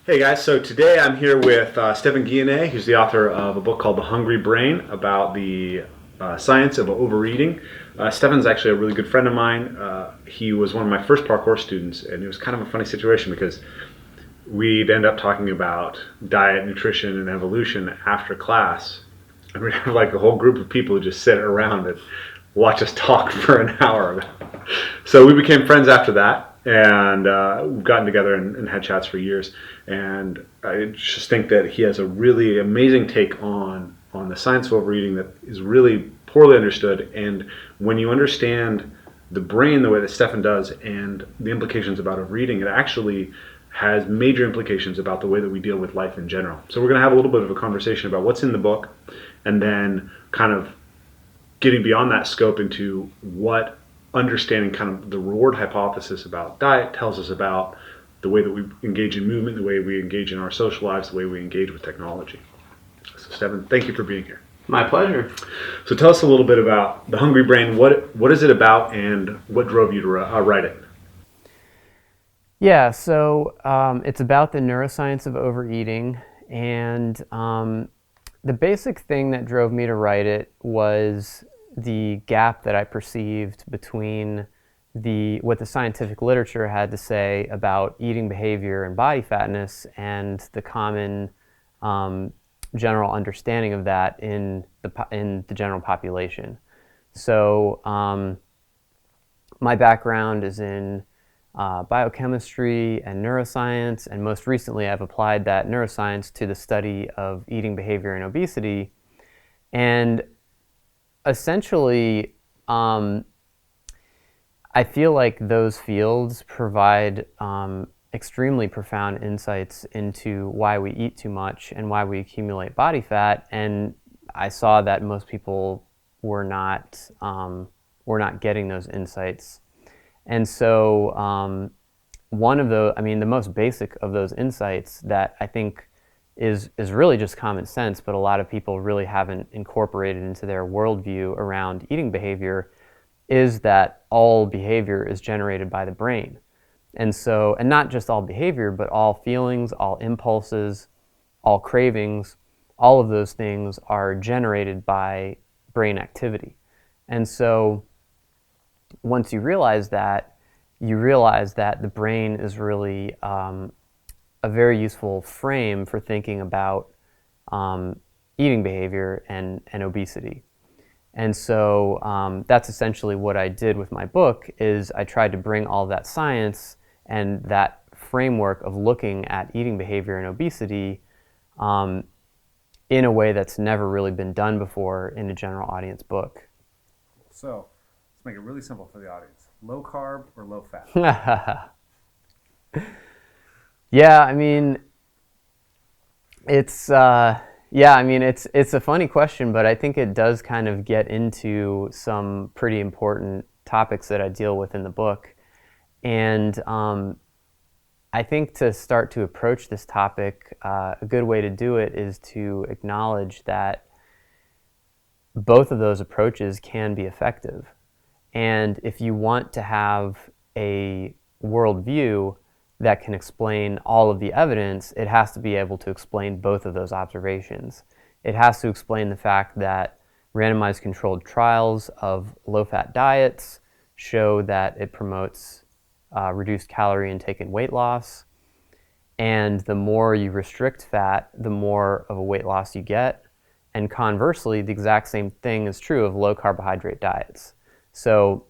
Hey guys, so today I'm here with Steven Guillenais, who's the author of a book called The Hungry Brain about the science of overeating. Steven's actually a really good friend of mine. He was one of my first parkour students, and it was kind of a funny situation because we'd end up talking about diet, nutrition, and evolution after class. And we'd have like a whole group of people who just sit around and watch us talk for an hour. So we became friends after that, and we've gotten together and had chats for years. And I just think that he has a really amazing take on the science of overeating that is really poorly understood. And when you understand the brain the way that Stefan does and the implications about overeating, it actually has major implications about the way that we deal with life in general. So we're going to have a little bit of a conversation about what's in the book, and then kind of getting beyond that scope into what understanding kind of the reward hypothesis about diet tells us about the way that we engage in movement, the way we engage in our social lives, the way we engage with technology. So Stefan, thank you for being here. My pleasure. So tell us a little bit about The Hungry Brain. What is it about, and what drove you to write it? Yeah, so it's about the neuroscience of overeating, and the basic thing that drove me to write it was the gap that I perceived between what the scientific literature had to say about eating behavior and body fatness and the common general understanding of that in the general population. So my background is in biochemistry and neuroscience, and most recently I've applied that neuroscience to the study of eating behavior and obesity. And essentially, I feel like those fields provide extremely profound insights into why we eat too much and why we accumulate body fat. And I saw that most people were not getting those insights. And so one of the most basic of those insights that I think is really just common sense, but a lot of people really haven't incorporated into their worldview around eating behavior, is that all behavior is generated by the brain. And so, and not just all behavior, but all feelings, all impulses, all cravings, all of those things are generated by brain activity. And so once you realize that the brain is really a very useful frame for thinking about eating behavior and obesity. And so that's essentially what I did with my book. Is I tried to bring all that science and that framework of looking at eating behavior and obesity in a way that's never really been done before in a general audience book. So let's make it really simple for the audience. Low carb or low fat? Yeah, I mean, it's a funny question, but I think it does kind of get into some pretty important topics that I deal with in the book. And I think to start to approach this topic, a good way to do it is to acknowledge that both of those approaches can be effective. And if you want to have a worldview that can explain all of the evidence, it has to be able to explain both of those observations. It has to explain the fact that randomized controlled trials of low-fat diets show that it promotes reduced calorie intake and weight loss. And the more you restrict fat, the more of a weight loss you get. And conversely, the exact same thing is true of low carbohydrate diets. So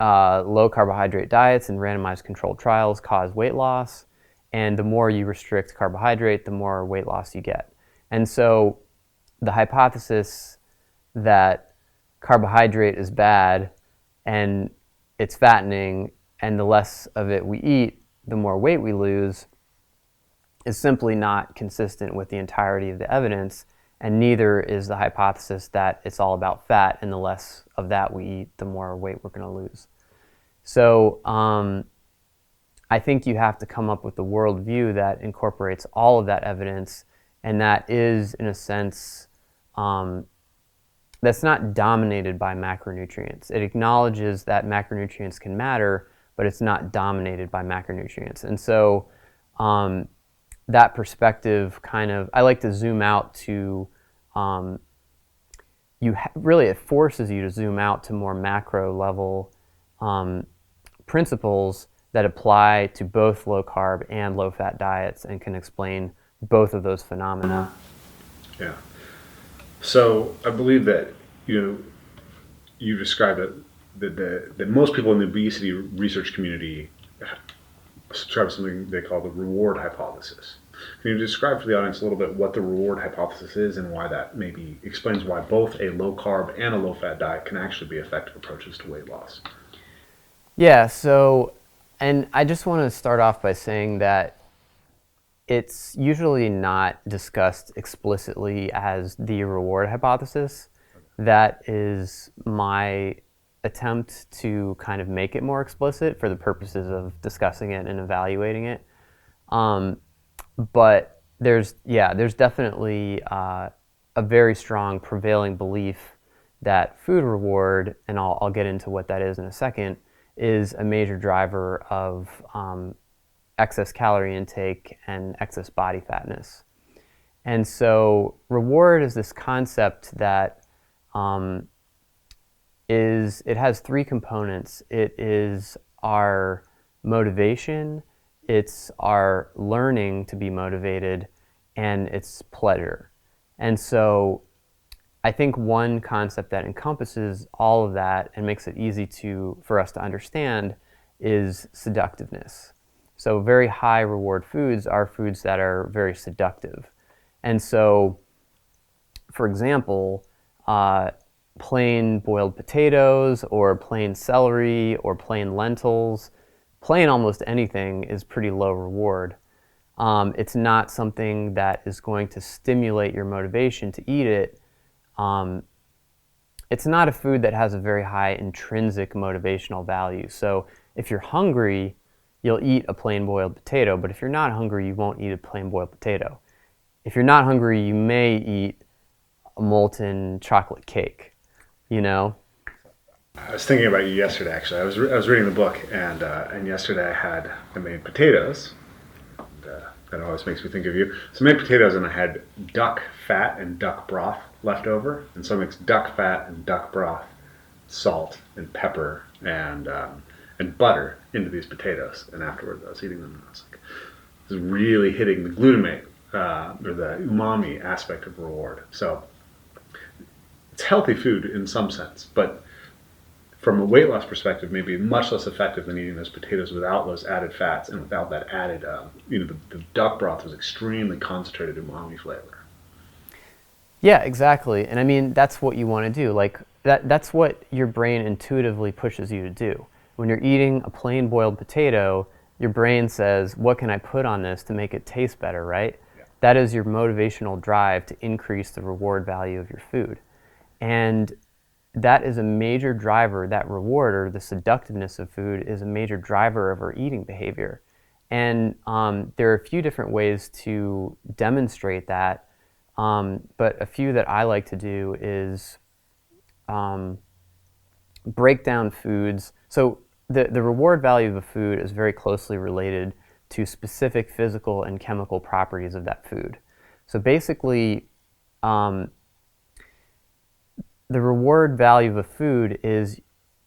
low carbohydrate diets and randomized controlled trials cause weight loss, and the more you restrict carbohydrate, the more weight loss you get. And so the hypothesis that carbohydrate is bad and it's fattening, and the less of it we eat, the more weight we lose, is simply not consistent with the entirety of the evidence. And neither is the hypothesis that it's all about fat, and the less of that we eat, the more weight we're going to lose. So I think you have to come up with a worldview that incorporates all of that evidence, and that is, in a sense, that's not dominated by macronutrients. It acknowledges that macronutrients can matter, but it's not dominated by macronutrients. And so that perspective I like to zoom out to, really it forces you to zoom out to more macro level principles that apply to both low carb and low fat diets and can explain both of those phenomena. Yeah. So I believe that you described that most people in the obesity research community subscribe to something they call the reward hypothesis. Can you describe for the audience a little bit what the reward hypothesis is and why that maybe explains why both a low carb and a low fat diet can actually be effective approaches to weight loss? Yeah, so, and I just want to start off by saying that it's usually not discussed explicitly as the reward hypothesis. That is my attempt to kind of make it more explicit for the purposes of discussing it and evaluating it. But there's definitely a very strong prevailing belief that food reward, and I'll get into what that is in a second, is a major driver of excess calorie intake and excess body fatness. And so reward is this concept that it has three components. It is our motivation, it's our learning to be motivated, and it's pleasure. And so I think one concept that encompasses all of that and makes it easy for us to understand is seductiveness. So very high reward foods are foods that are very seductive. And so, for example, plain boiled potatoes or plain celery or plain lentils, plain almost anything is pretty low reward. It's not something that is going to stimulate your motivation to eat it. It's not a food that has a very high intrinsic motivational value. So if you're hungry, you'll eat a plain boiled potato, but if you're not hungry, you won't eat a plain boiled potato. If you're not hungry, you may eat a molten chocolate cake, you know? I was thinking about you yesterday, actually. I was reading the book, and yesterday I made potatoes. That always makes me think of you. So I made potatoes, and I had duck fat and duck broth left over, and so I mixed duck fat and duck broth, salt and pepper and butter into these potatoes. And afterwards, I was eating them, and I was like, this is really hitting the glutamate or the umami aspect of reward. So it's healthy food in some sense, but from a weight loss perspective, maybe much less effective than eating those potatoes without those added fats and without that added, the duck broth was extremely concentrated umami flavor. Yeah, exactly. And I mean, that's what you want to do. Like that's what your brain intuitively pushes you to do. When you're eating a plain boiled potato, your brain says, what can I put on this to make it taste better, right? Yeah. That is your motivational drive to increase the reward value of your food. And that is a major driver, that reward or the seductiveness of food is a major driver of our eating behavior. And there are a few different ways to demonstrate that, but a few that I like to do is break down foods. So the reward value of a food is very closely related to specific physical and chemical properties of that food. So basically, the reward value of a food is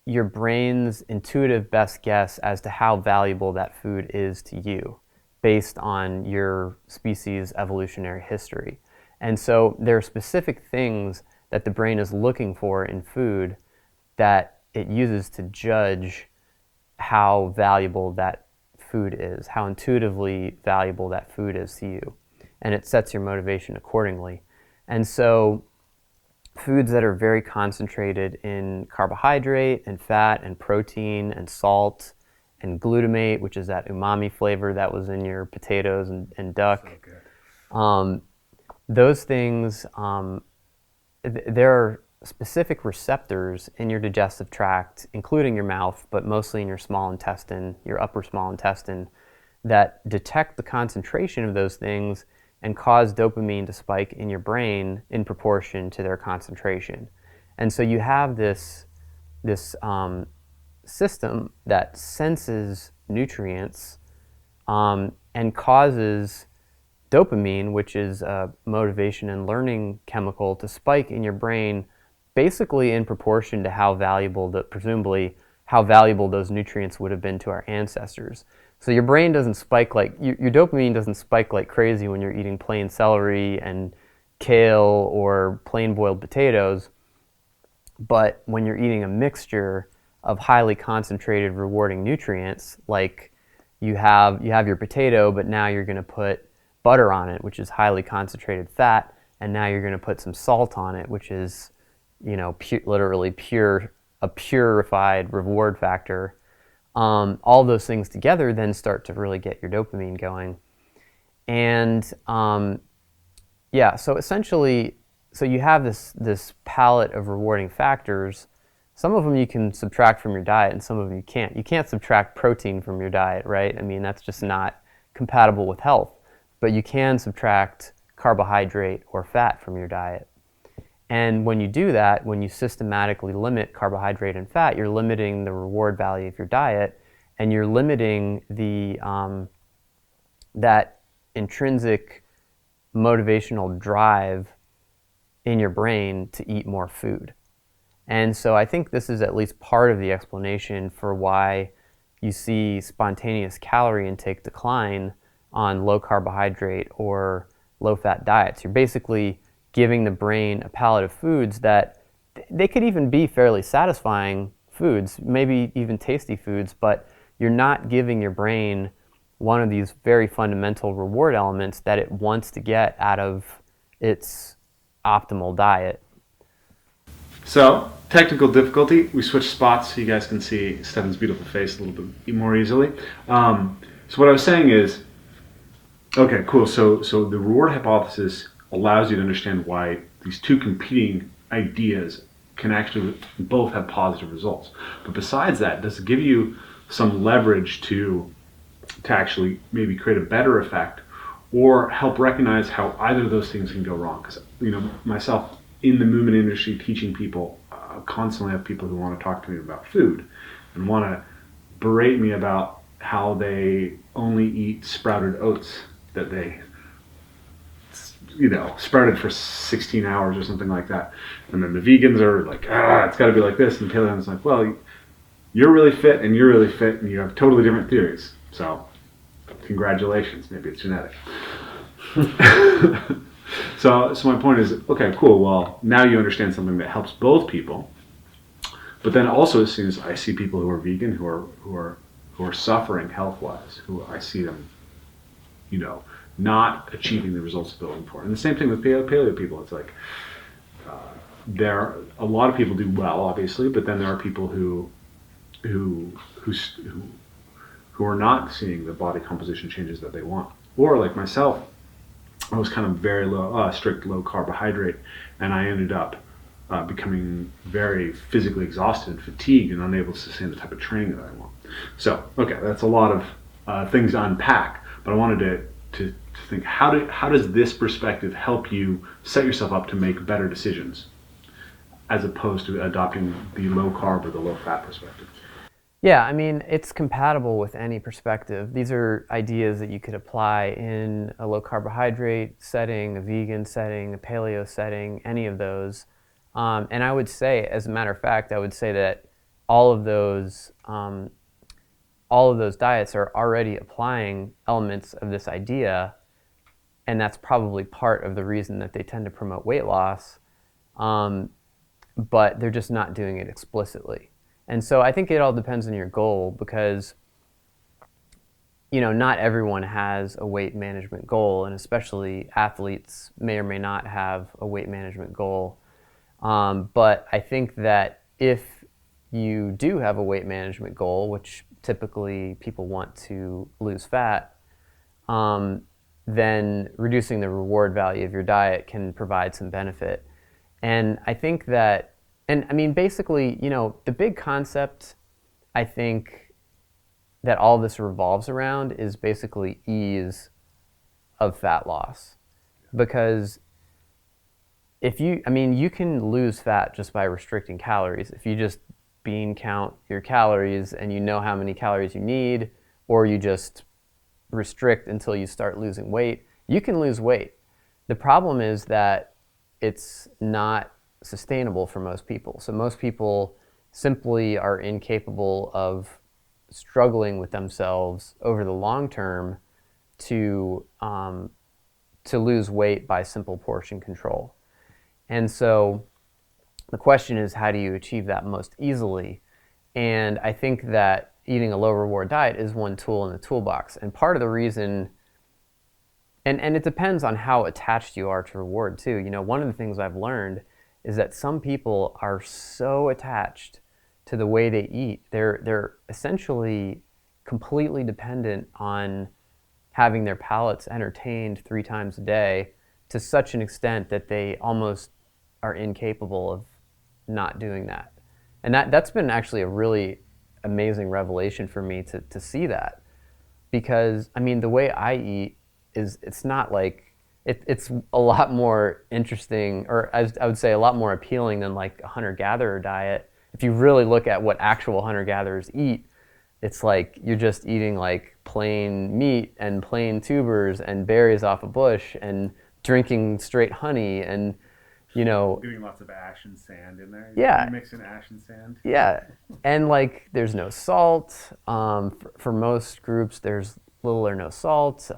your brain's intuitive best guess as to how valuable that food is to you based on your species' evolutionary history. And so there are specific things that the brain is looking for in food that it uses to judge how valuable that food is, how intuitively valuable that food is to you. And it sets your motivation accordingly. And so foods that are very concentrated in carbohydrate and fat and protein and salt and glutamate, which is that umami flavor that was in your potatoes and duck. So good. Those things, there are specific receptors in your digestive tract, including your mouth, but mostly in your small intestine, your upper small intestine, that detect the concentration of those things and cause dopamine to spike in your brain in proportion to their concentration. And so you have this system that senses nutrients and causes dopamine, which is a motivation and learning chemical, to spike in your brain basically in proportion to how valuable, presumably, how valuable those nutrients would have been to our ancestors. So your brain doesn't spike like, your dopamine doesn't spike like crazy when you're eating plain celery and kale or plain boiled potatoes. But when you're eating a mixture of highly concentrated rewarding nutrients, like you have your potato, but now you're going to put butter on it, which is highly concentrated fat, and now you're going to put some salt on it, which is, literally a purified reward factor. All those things together then start to really get your dopamine going. And so essentially, so you have this palette of rewarding factors. Some of them you can subtract from your diet, and some of them you can't. You can't subtract protein from your diet, right? I mean, that's just not compatible with health. But you can subtract carbohydrate or fat from your diet. And when you do that, when you systematically limit carbohydrate and fat, you're limiting the reward value of your diet, and you're limiting that intrinsic motivational drive in your brain to eat more food. And so I think this is at least part of the explanation for why you see spontaneous calorie intake decline on low carbohydrate or low fat diets. You're basically giving the brain a palette of foods that they could even be fairly satisfying foods, maybe even tasty foods, but you're not giving your brain one of these very fundamental reward elements that it wants to get out of its optimal diet. So, technical difficulty. We switched spots so you guys can see Steven's beautiful face a little bit more easily. So what I was saying is, okay, cool. So the reward hypothesis allows you to understand why these two competing ideas can actually both have positive results. But besides that, does it give you some leverage to actually maybe create a better effect, or help recognize how either of those things can go wrong? Because myself in the movement industry teaching people, constantly have people who want to talk to me about food and want to berate me about how they only eat sprouted oats that they sprouted for 16 hours or something like that. And then the vegans are like, it's got to be like this. And paleo's like, well, you're really fit and you're really fit and you have totally different theories. So congratulations, maybe it's genetic. So my point is, okay, cool. Well, now you understand something that helps both people. But then also, as soon as I see people who are vegan, who are suffering health-wise, who I see them, not achieving the results they're looking for. And the same thing with paleo people. It's like a lot of people do well, obviously, but then there are people who are not seeing the body composition changes that they want. Or like myself, I was kind of very strict low carbohydrate, and I ended up becoming very physically exhausted and fatigued and unable to sustain the type of training that I want. So, okay, that's a lot of things to unpack, but I wanted to think, how does this perspective help you set yourself up to make better decisions as opposed to adopting the low carb or the low fat perspective? Yeah, I mean, it's compatible with any perspective. These are ideas that you could apply in a low carbohydrate setting, a vegan setting, a paleo setting, any of those. And I would say, as a matter of fact, I would say that all of those diets are already applying elements of this idea, and that's probably part of the reason that they tend to promote weight loss, but they're just not doing it explicitly. And so I think it all depends on your goal, because not everyone has a weight management goal, and especially athletes may or may not have a weight management goal. But I think that if you do have a weight management goal, which typically people want to lose fat, then reducing the reward value of your diet can provide some benefit. And I think that, and I mean, basically, the big concept I think that all this revolves around is basically ease of fat loss. Because you can lose fat just by restricting calories. If you just bean count your calories and you know how many calories you need, or you just restrict until you start losing weight, you can lose weight. The problem is that it's not sustainable for most people. So most people simply are incapable of struggling with themselves over the long term to lose weight by simple portion control. And so the question is, how do you achieve that most easily? And I think that eating a low reward diet is one tool in the toolbox. And part of the reason, and it depends on how attached you are to reward too. You know, one of the things I've learned is that some people are so attached to the way they eat. They're essentially completely dependent on having their palates entertained 3 times a day to such an extent that they almost are incapable of not doing that. And that's been actually a really amazing revelation for me to see that. Because, I mean, the way I eat it's not like, it's a lot more interesting, or I would say a lot more appealing than like a hunter-gatherer diet. If you really look at what actual hunter-gatherers eat, it's like you're just eating like plain meat and plain tubers and berries off a bush and drinking straight honey and, you know. Doing lots of ash and sand in there. Yeah. You mix in ash and sand. Yeah. And like there's no salt. For most groups, there's little or no salt.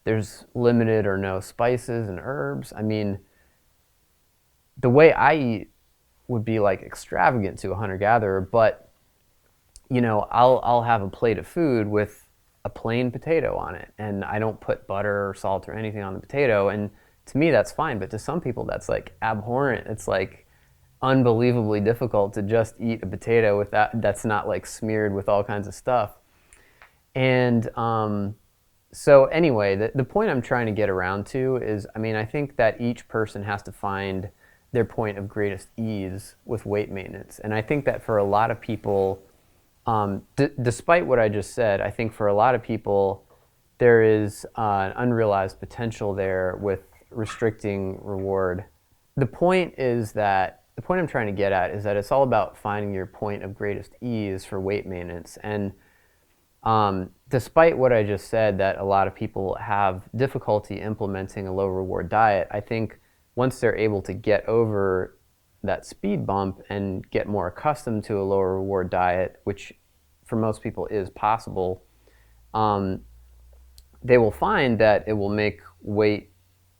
There's limited or no spices and herbs. I mean, the way I eat would be like extravagant to a hunter-gatherer, but you know, I'll have a plate of food with a plain potato on it, and I don't put butter or salt or anything on the potato, and to me that's fine, but to some people that's like abhorrent. It's like unbelievably difficult to just eat a potato with that's not like smeared with all kinds of stuff. And so anyway, the point I'm trying to get around to is, I mean, I think that each person has to find their point of greatest ease with weight maintenance. And I think that for a lot of people, despite what I just said, I think for a lot of people, there is an unrealized potential there with restricting reward. The point I'm trying to get at is that it's all about finding your point of greatest ease for weight maintenance. And despite what I just said, that a lot of people have difficulty implementing a low reward diet, I think once they're able to get over that speed bump and get more accustomed to a lower reward diet, which for most people is possible, they will find that it will make weight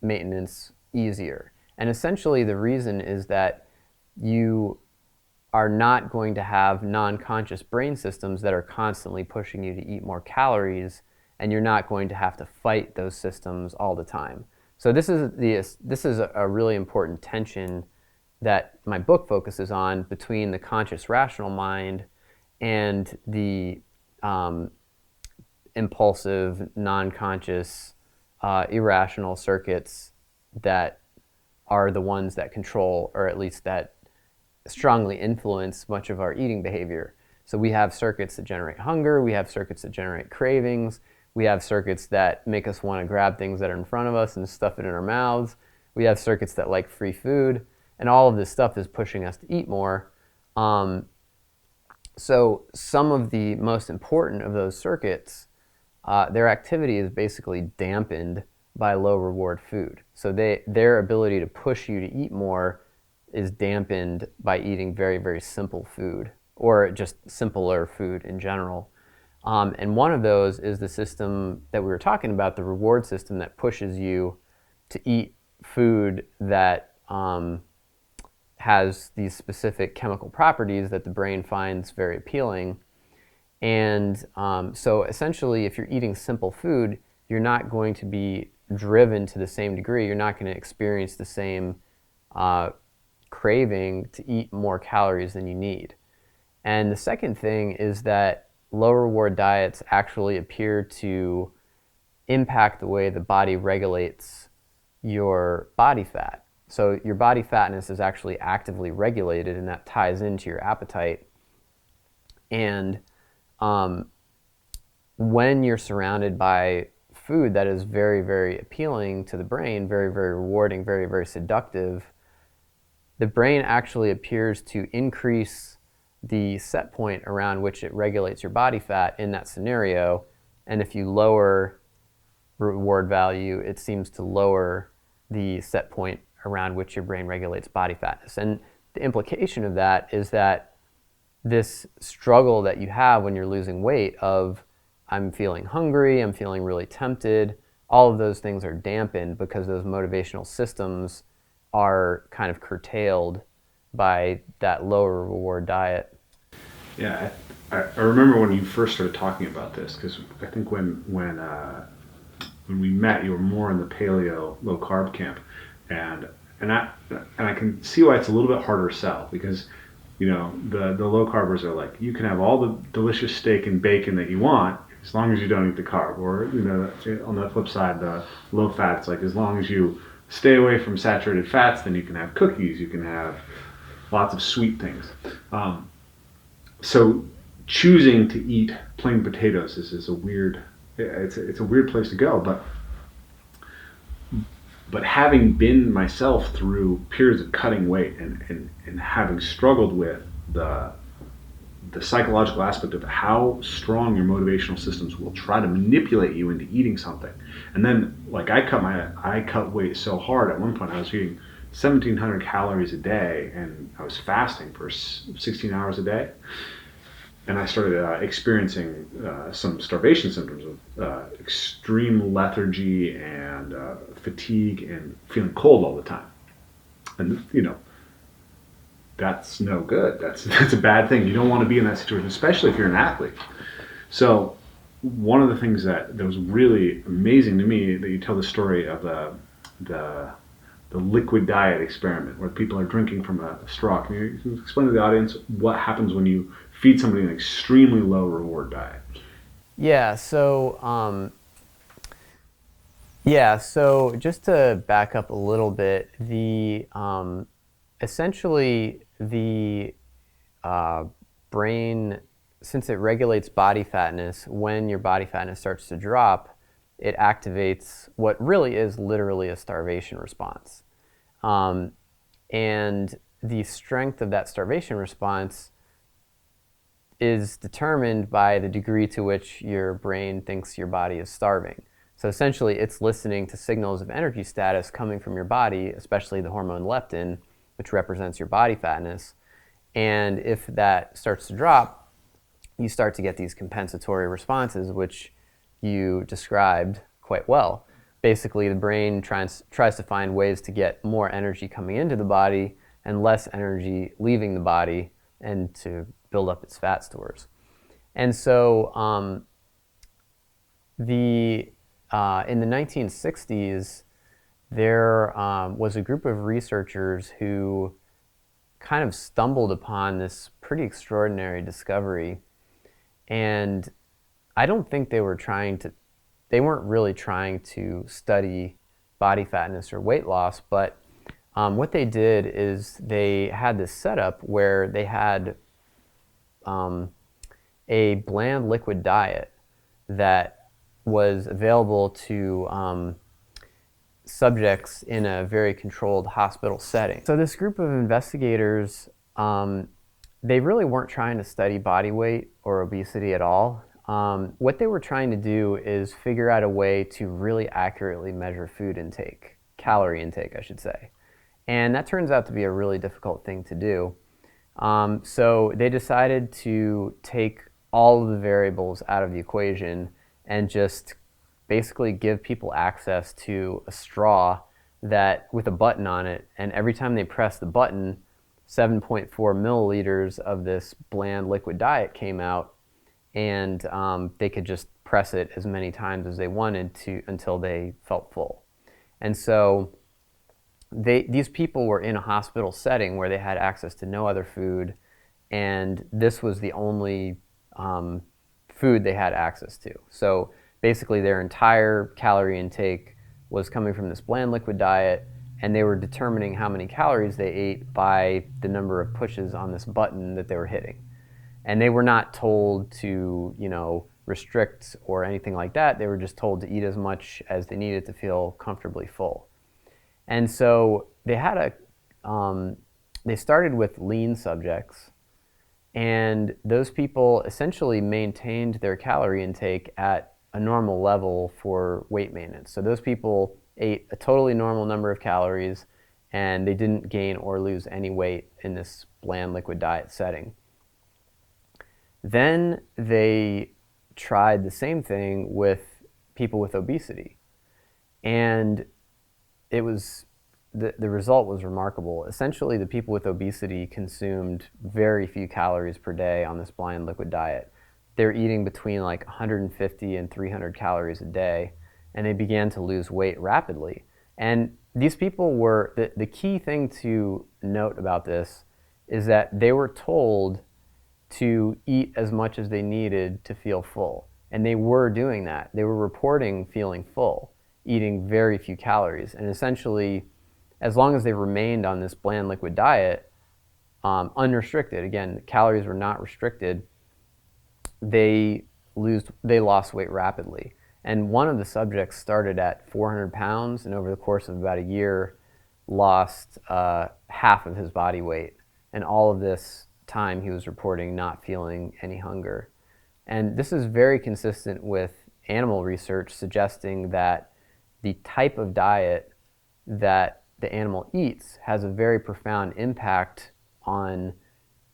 maintenance easier. And essentially the reason is that you are not going to have non-conscious brain systems that are constantly pushing you to eat more calories, and you're not going to have to fight those systems all the time. So this is a really important tension that my book focuses on between the conscious rational mind and the impulsive, non-conscious, irrational circuits that are the ones that control, or at least that strongly influence much of our eating behavior. So we have circuits that generate hunger, we have circuits that generate cravings, we have circuits that make us want to grab things that are in front of us and stuff it in our mouths, we have circuits that like free food, and all of this stuff is pushing us to eat more. So some of the most important of those circuits, their activity is basically dampened by low reward food. So their ability to push you to eat more is dampened by eating very, very simple food, or just simpler food in general. And one of those is the system that we were talking about, the reward system that pushes you to eat food that has these specific chemical properties that the brain finds very appealing. And so essentially, if you're eating simple food, you're not going to be driven to the same degree. You're not going to experience the same craving to eat more calories than you need. And the second thing is that low reward diets actually appear to impact the way the body regulates your body fat. So your body fatness is actually actively regulated, and that ties into your appetite. And when you're surrounded by food that is very, very appealing to the brain, very, very rewarding, very, very seductive, the brain actually appears to increase the set point around which it regulates your body fat in that scenario. And if you lower reward value, it seems to lower the set point around which your brain regulates body fatness. And the implication of that is that this struggle that you have when you're losing weight of I'm feeling hungry, I'm feeling really tempted, all of those things are dampened because those motivational systems are kind of curtailed by that lower reward diet. Yeah, I remember when you first started talking about this, because I think when we met, you were more in the paleo low carb camp, and I can see why it's a little bit harder to sell, because the low carbers are like, you can have all the delicious steak and bacon that you want as long as you don't eat the carb, or on the flip side, the low fats, like as long as you stay away from saturated fats, then you can have cookies, you can have lots of sweet things. So choosing to eat plain potatoes is a weird, it's a weird place to go, but having been myself through periods of cutting weight and having struggled with the psychological aspect of how strong your motivational systems will try to manipulate you into eating something. And then, like, I cut weight so hard. At one point I was eating 1,700 calories a day, and I was fasting for 16 hours a day. And I started experiencing some starvation symptoms of extreme lethargy and fatigue and feeling cold all the time. And that's no good. That's a bad thing. You don't want to be in that situation, especially if you're an athlete. So one of the things that was really amazing to me, that you tell the story of the liquid diet experiment, where people are drinking from a straw. Can you explain to the audience what happens when you feed somebody an extremely low reward diet? Yeah, so just to back up a little bit, essentially the brain, since it regulates body fatness, when your body fatness starts to drop, it activates what really is literally a starvation response. And the strength of that starvation response is determined by the degree to which your brain thinks your body is starving. So essentially, it's listening to signals of energy status coming from your body, especially the hormone leptin, which represents your body fatness. And if that starts to drop, you start to get these compensatory responses, which you described quite well. Basically, the brain tries to find ways to get more energy coming into the body and less energy leaving the body, and to build up its fat stores. And so in the 1960s, there was a group of researchers who kind of stumbled upon this pretty extraordinary discovery. And I don't think they weren't really trying to study body fatness or weight loss, but what they did is they had this setup where they had a bland liquid diet that was available to subjects in a very controlled hospital setting. So this group of investigators, they really weren't trying to study body weight or obesity at all. What they were trying to do is figure out a way to really accurately measure food intake, calorie intake, I should say. And that turns out to be a really difficult thing to do. So they decided to take all of the variables out of the equation and just basically give people access to a straw that with a button on it, and every time they press the button, 7.4 milliliters of this bland liquid diet came out, and they could just press it as many times as they wanted to until they felt full. And so these people were in a hospital setting where they had access to no other food, and this was the only food they had access to. So basically their entire calorie intake was coming from this bland liquid diet, and they were determining how many calories they ate by the number of pushes on this button that they were hitting. And they were not told to, restrict or anything like that. They were just told to eat as much as they needed to feel comfortably full. And so they had they started with lean subjects, and those people essentially maintained their calorie intake at a normal level for weight maintenance. So those people ate a totally normal number of calories and they didn't gain or lose any weight in this bland liquid diet setting. Then they tried the same thing with people with obesity. And it was the result was remarkable. Essentially, the people with obesity consumed very few calories per day on this blind liquid diet. They're eating between like 150 and 300 calories a day, and they began to lose weight rapidly. And these people were, the key thing to note about this is that they were told to eat as much as they needed to feel full. And they were doing that. They were reporting feeling full, eating very few calories. And essentially, as long as they remained on this bland liquid diet, unrestricted, again, calories were not restricted, they lost weight rapidly. And one of the subjects started at 400 pounds and over the course of about a year lost half of his body weight. And all of this time he was reporting not feeling any hunger. And this is very consistent with animal research suggesting that the type of diet that the animal eats has a very profound impact on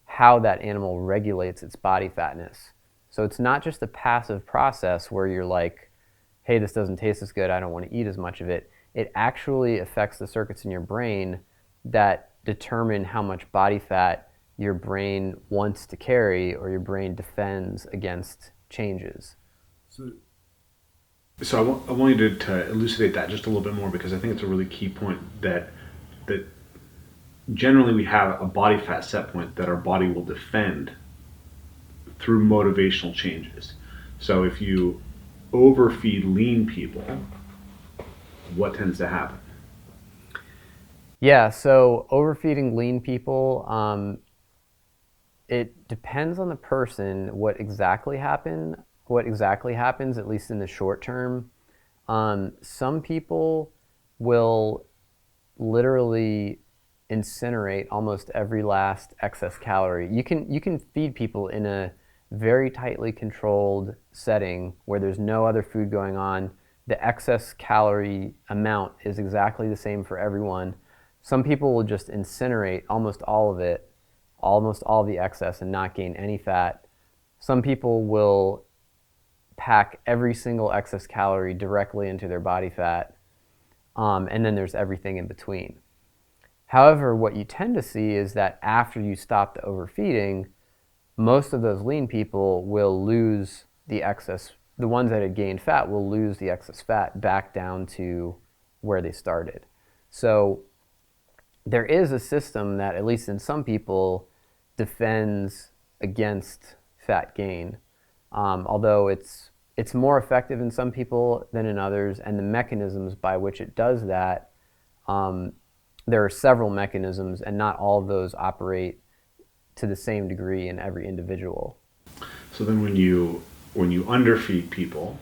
how that animal regulates its body fatness. So it's not just a passive process where you're like, hey, this doesn't taste as good, I don't want to eat as much of it. It actually affects the circuits in your brain that determine how much body fat your brain wants to carry or your brain defends against changes. So I want you to elucidate that just a little bit more, because I think it's a really key point that generally we have a body fat set point that our body will defend through motivational changes. So if you overfeed lean people, what tends to happen? Yeah, so overfeeding lean people, it depends on the person what exactly happens, at least in the short term. Some people will literally incinerate almost every last excess calorie. You can feed people in a very tightly controlled setting where there's no other food going on. The excess calorie amount is exactly the same for everyone. Some people will just incinerate almost all of it, almost all of the excess, and not gain any fat. Some people will pack every single excess calorie directly into their body fat, and then there's everything in between. However, what you tend to see is that after you stop the overfeeding, most of those lean people will lose the excess. The ones that had gained fat will lose the excess fat back down to where they started. So there is a system that, at least in some people, defends against fat gain, although it's more effective in some people than in others, and the mechanisms by which it does that, there are several mechanisms, and not all of those operate to the same degree in every individual. So then when you underfeed people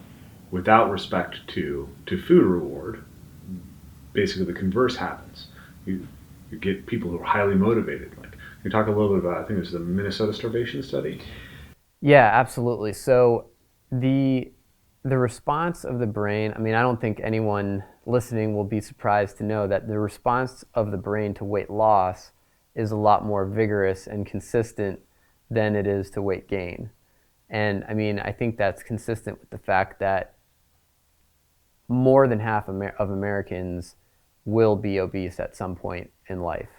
without respect to food reward, basically the converse happens. You get people who are highly motivated. Like, can you talk a little bit about, I think this is the Minnesota starvation study? Yeah, absolutely. So the response of the brain, I mean, I don't think anyone listening will be surprised to know that the response of the brain to weight loss is a lot more vigorous and consistent than it is to weight gain. And I mean, I think that's consistent with the fact that more than half of Americans will be obese at some point in life.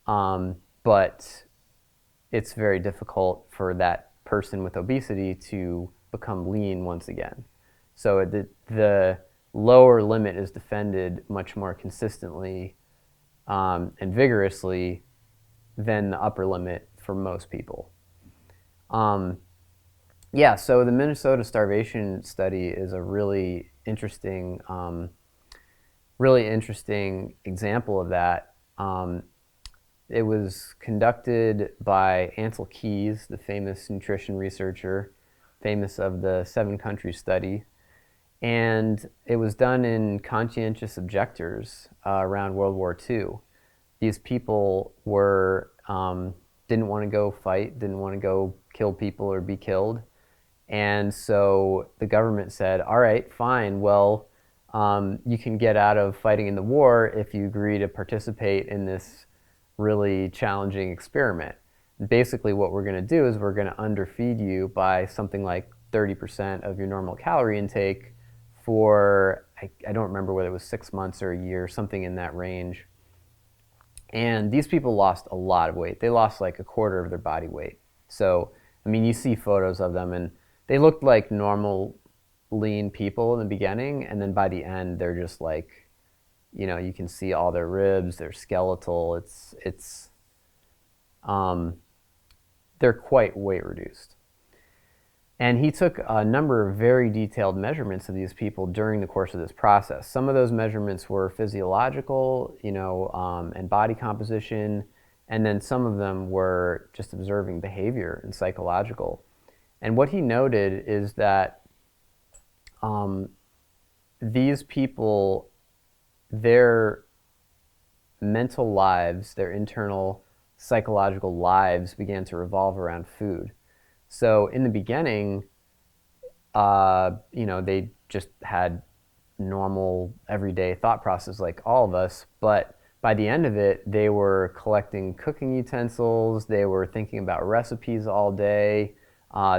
But it's very difficult for that person with obesity to become lean once again. So the lower limit is defended much more consistently and vigorously than the upper limit for most people. Yeah, so the Minnesota starvation study is a really interesting example of that. It was conducted by Ansel Keys, the famous nutrition researcher, famous of the 7-country study. And it was done in conscientious objectors around World War II. These people didn't want to go fight, didn't want to go kill people or be killed. And so the government said, all right, fine, well, you can get out of fighting in the war if you agree to participate in this really challenging experiment. Basically, what we're going to do is we're going to underfeed you by something like 30% of your normal calorie intake for, I don't remember whether it was 6 months or a year, something in that range. And these people lost a lot of weight. They lost like a quarter of their body weight. So, I mean, you see photos of them and they looked like normal, lean people in the beginning. And then by the end, they're just like, you can see all their ribs, they're skeletal. They're quite weight reduced. And he took a number of very detailed measurements of these people during the course of this process. Some of those measurements were physiological, and body composition, and then some of them were just observing behavior and psychological. And what he noted is that these people, their mental lives, their internal psychological lives began to revolve around food. So in the beginning, they just had normal, everyday thought process like all of us. But by the end of it, they were collecting cooking utensils. They were thinking about recipes all day.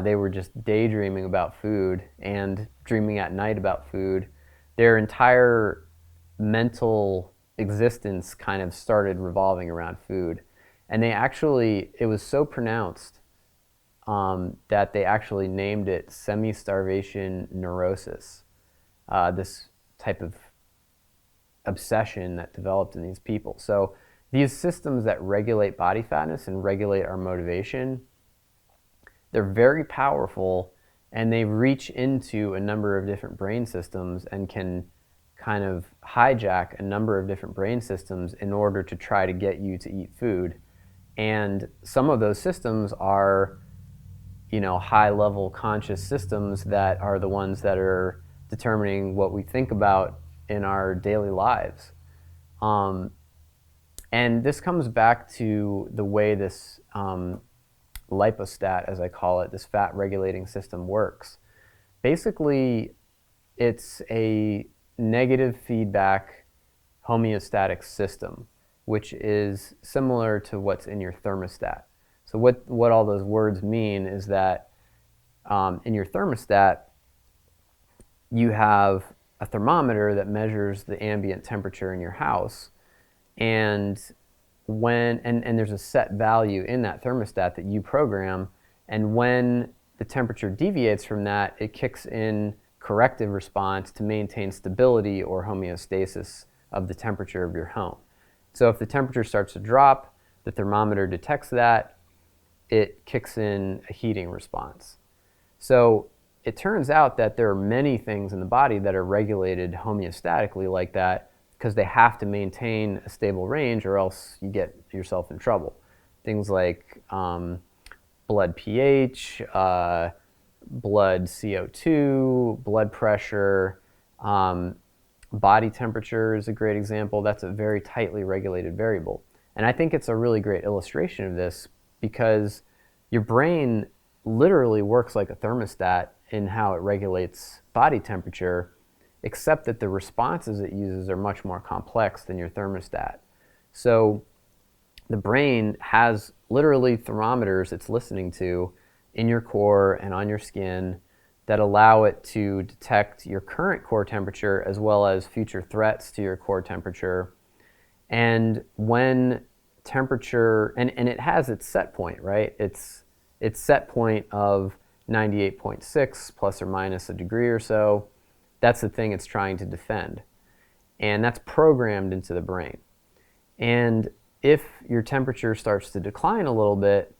They were just daydreaming about food and dreaming at night about food. Their entire mental existence kind of started revolving around food. And it was so pronounced that they actually named it semi-starvation neurosis, this type of obsession that developed in these people. So these systems that regulate body fatness and regulate our motivation, they're very powerful, and they reach into a number of different brain systems and can kind of hijack a number of different brain systems in order to try to get you to eat food. And some of those systems are high-level conscious systems that are the ones that are determining what we think about in our daily lives. And this comes back to the way this lipostat, as I call it, this fat-regulating system works. Basically, it's a negative feedback homeostatic system, which is similar to what's in your thermostat. So what all those words mean is that in your thermostat, you have a thermometer that measures the ambient temperature in your house, and there's a set value in that thermostat that you program, and when the temperature deviates from that, it kicks in corrective response to maintain stability or homeostasis of the temperature of your home. So if the temperature starts to drop, the thermometer detects that, it kicks in a heating response. So it turns out that there are many things in the body that are regulated homeostatically like that because they have to maintain a stable range or else you get yourself in trouble. Things like blood pH, blood CO2, blood pressure, body temperature is a great example. That's a very tightly regulated variable. And I think it's a really great illustration of this because your brain literally works like a thermostat in how it regulates body temperature, except that the responses it uses are much more complex than your thermostat. So the brain has literally thermometers it's listening to in your core and on your skin that allow it to detect your current core temperature as well as future threats to your core temperature. And when temperature, and it has its set point, right? Its set point of 98.6 plus or minus a degree or so. That's the thing it's trying to defend. And that's programmed into the brain. And if your temperature starts to decline a little bit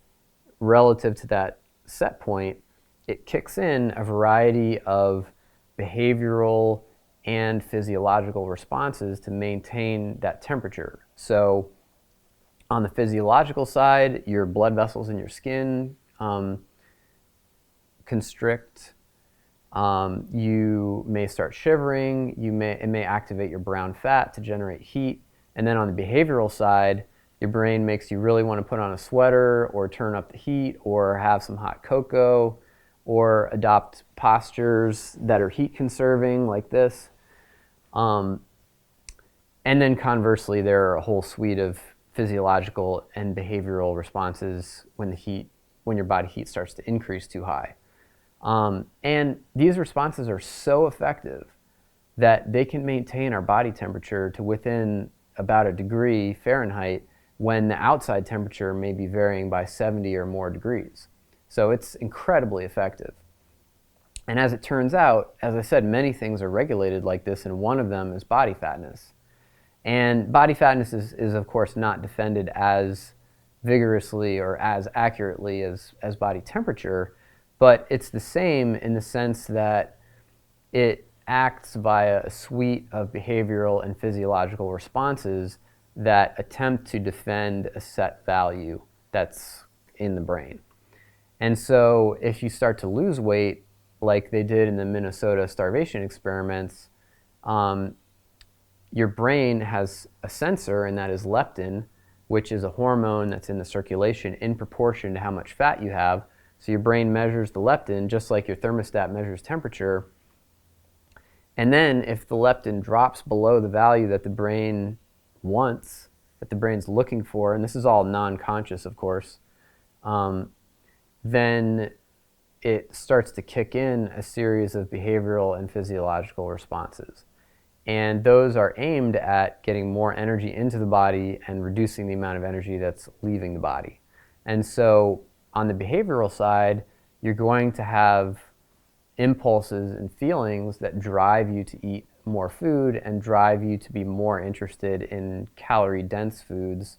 relative to that set point, it kicks in a variety of behavioral and physiological responses to maintain that temperature. So on the physiological side, your blood vessels in your skin constrict. You may start shivering. It may activate your brown fat to generate heat. And then on the behavioral side, your brain makes you really want to put on a sweater or turn up the heat or have some hot cocoa or adopt postures that are heat conserving like this. And then conversely, there are a whole suite of physiological and behavioral responses when your body heat starts to increase too high. And these responses are so effective that they can maintain our body temperature to within about a degree Fahrenheit when the outside temperature may be varying by 70 or more degrees. So it's incredibly effective. And as it turns out, as I said, many things are regulated like this, and one of them is body fatness. And body fatness is of course not defended as vigorously or as accurately as body temperature, but it's the same in the sense that it acts via a suite of behavioral and physiological responses that attempt to defend a set value that's in the brain. And so if you start to lose weight, like they did in the Minnesota starvation experiments, your brain has a sensor, and that is leptin, which is a hormone that's in the circulation in proportion to how much fat you have. So your brain measures the leptin just like your thermostat measures temperature. And then if the leptin drops below the value that the brain wants, that the brain's looking for, and this is all non-conscious, of course, then it starts to kick in a series of behavioral and physiological responses. And those are aimed at getting more energy into the body and reducing the amount of energy that's leaving the body. And so on the behavioral side, you're going to have impulses and feelings that drive you to eat more food and drive you to be more interested in calorie-dense foods.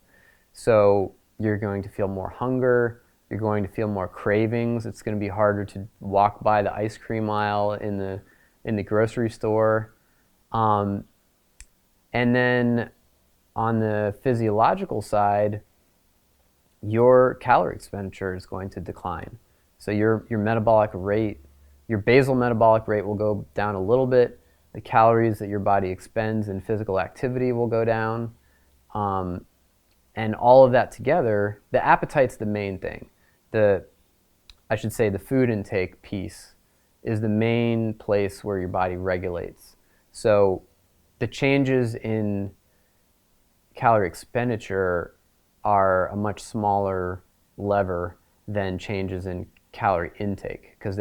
So you're going to feel more hunger, you're going to feel more cravings. It's going to be harder to walk by the ice cream aisle in the grocery store. And then on the physiological side, your calorie expenditure is going to decline. So your metabolic rate, your basal metabolic rate will go down a little bit. The calories that your body expends in physical activity will go down. And all of that together, the appetite's the main thing. The food intake piece is the main place where your body regulates. So the changes in calorie expenditure are a much smaller lever than changes in calorie intake, because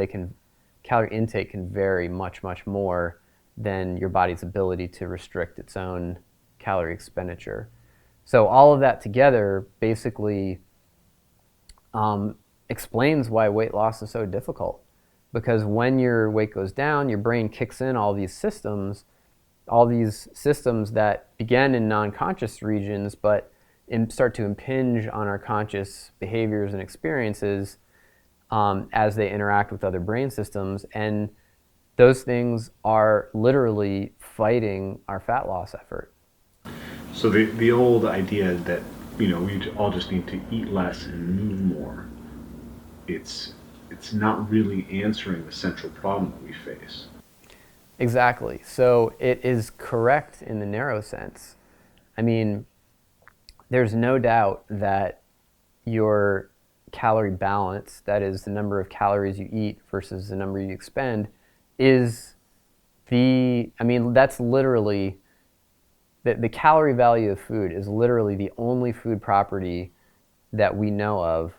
calorie intake can vary much, much more than your body's ability to restrict its own calorie expenditure. So all of that together basically explains why weight loss is so difficult. Because when your weight goes down, your brain kicks in all these systems that begin in non-conscious regions, but start to impinge on our conscious behaviors and experiences as they interact with other brain systems. And those things are literally fighting our fat loss effort. So the old idea that, we all just need to eat less and move more, it's not really answering the central problem that we face. Exactly. So it is correct in the narrow sense. I mean, there's no doubt that your calorie balance, that is the number of calories you eat versus the number you expend, that's literally, the calorie value of food is literally the only food property that we know of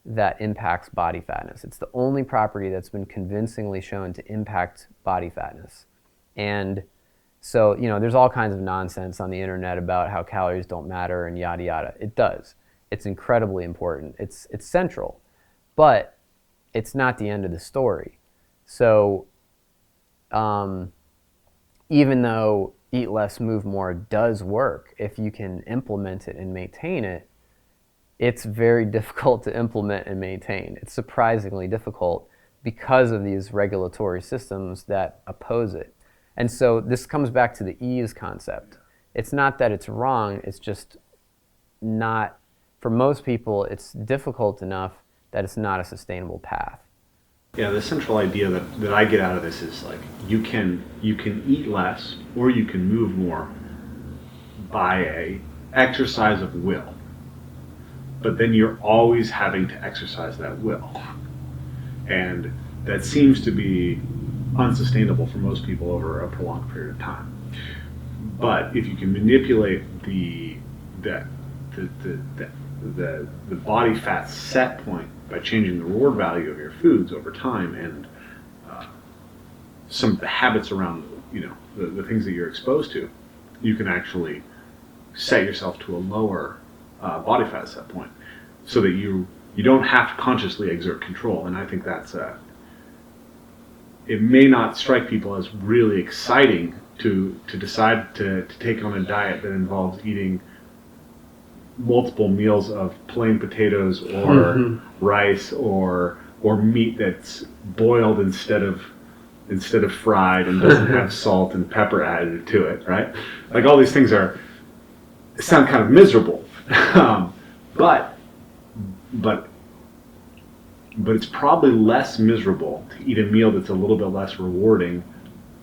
that impacts body fatness. It's the only property that's been convincingly shown to impact body fatness. And so, there's all kinds of nonsense on the internet about how calories don't matter and yada yada. It does. It's incredibly important. It's central, but it's not the end of the story. So even though eat less, move more does work, if you can implement it and maintain it, it's very difficult to implement and maintain. It's surprisingly difficult because of these regulatory systems that oppose it. And so this comes back to the ease concept. It's not that it's wrong, it's just not, for most people, it's difficult enough that it's not a sustainable path. Yeah, the central idea that I get out of this is like you can eat less or you can move more by a exercise of will. But then you're always having to exercise that will. And that seems to be unsustainable for most people over a prolonged period of time. But if you can manipulate the body fat set point by changing the reward value of your foods over time, and some of the habits around, the things that you're exposed to, you can actually set yourself to a lower body fat set point, so that you don't have to consciously exert control. And I think that's it may not strike people as really exciting to decide to take on a diet that involves eating multiple meals of plain potatoes or rice or meat that's boiled instead of fried and doesn't have salt and pepper added to it, right? Like, all these things sound kind of miserable, but it's probably less miserable to eat a meal that's a little bit less rewarding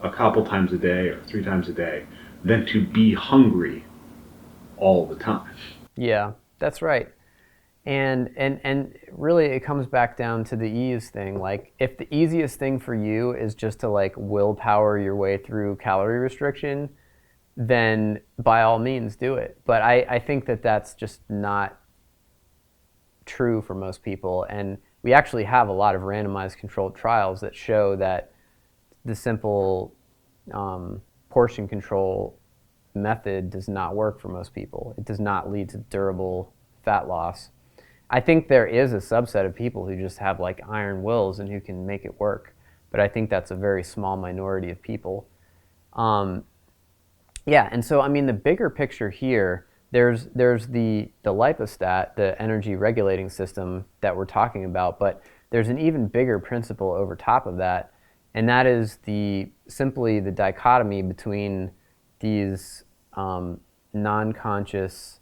a couple times a day or 3 times a day than to be hungry all the time. Yeah, that's right. And really it comes back down to the ease thing. Like, if the easiest thing for you is just to like willpower your way through calorie restriction, then by all means do it. But I think that that's just not true for most people. And we actually have a lot of randomized controlled trials that show that the simple portion control method does not work for most people. It does not lead to durable fat loss. I think there is a subset of people who just have like iron wills and who can make it work, but I think that's a very small minority of people. Yeah, and so I mean, the bigger picture here, there's the lipostat, the energy regulating system that we're talking about, but there's an even bigger principle over top of that, and that is simply the dichotomy between these non-conscious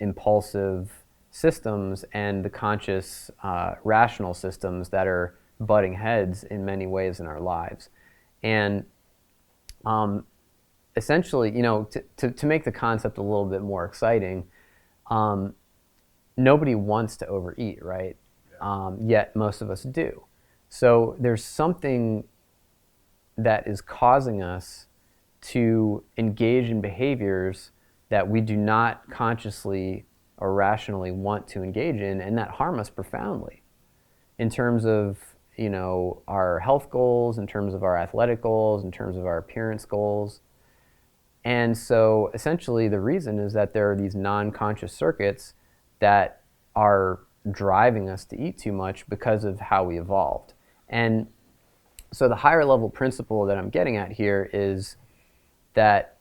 impulsive systems and the conscious rational systems that are butting heads in many ways in our lives. And essentially, to make the concept a little bit more exciting, nobody wants to overeat, right? Yet most of us do. So there's something that is causing us to engage in behaviors that we do not consciously or rationally want to engage in, and that harm us profoundly in terms of our health goals, in terms of our athletic goals, in terms of our appearance goals. And so essentially the reason is that there are these non-conscious circuits that are driving us to eat too much because of how we evolved. And so the higher level principle that I'm getting at here is that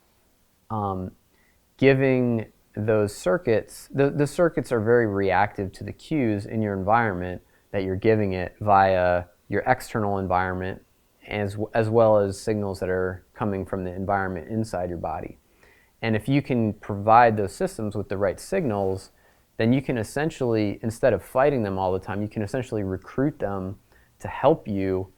giving those circuits, the circuits are very reactive to the cues in your environment that you're giving it via your external environment, as well as signals that are coming from the environment inside your body. And if you can provide those systems with the right signals, then you can essentially, instead of fighting them all the time, you can essentially recruit them to help you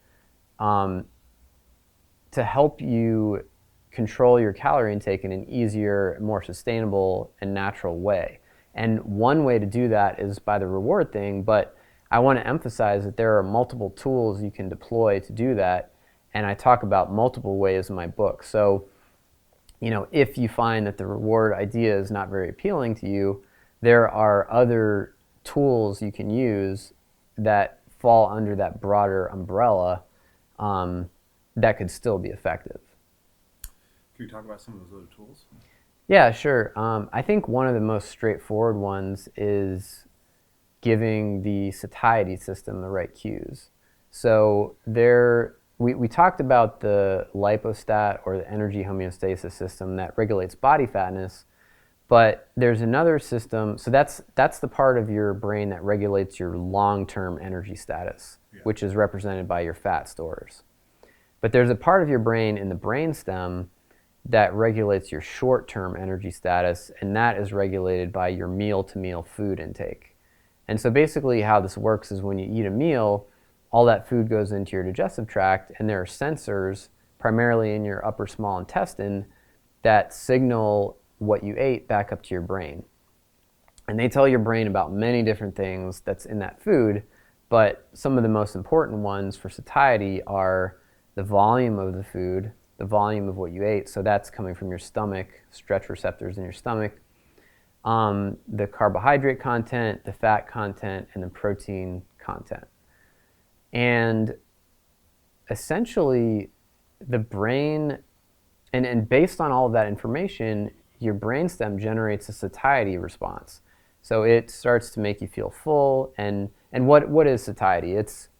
control your calorie intake in an easier, more sustainable and natural way. And one way to do that is by the reward thing, but I want to emphasize that there are multiple tools you can deploy to do that, and I talk about multiple ways in my book. So, if you find that the reward idea is not very appealing to you, there are other tools you can use that fall under that broader umbrella that could still be effective. Can you talk about some of those other tools? Yeah, sure. I think one of the most straightforward ones is giving the satiety system the right cues. So we talked about the lipostat, or the energy homeostasis system that regulates body fatness, but there's another system. So that's the part of your brain that regulates your long-term energy status, which is represented by your fat stores. But there's a part of your brain in the brainstem that regulates your short-term energy status, and that is regulated by your meal-to-meal food intake. And so basically how this works is when you eat a meal, all that food goes into your digestive tract, and there are sensors, primarily in your upper small intestine, that signal what you ate back up to your brain. And they tell your brain about many different things that's in that food, but some of the most important ones for satiety are the volume of the food, the volume of what you ate. So that's coming from your stomach, stretch receptors in your stomach, the carbohydrate content, the fat content, and the protein content. And essentially, the brain, and based on all of that information, your brainstem generates a satiety response. So it starts to make you feel full. And what is satiety? It's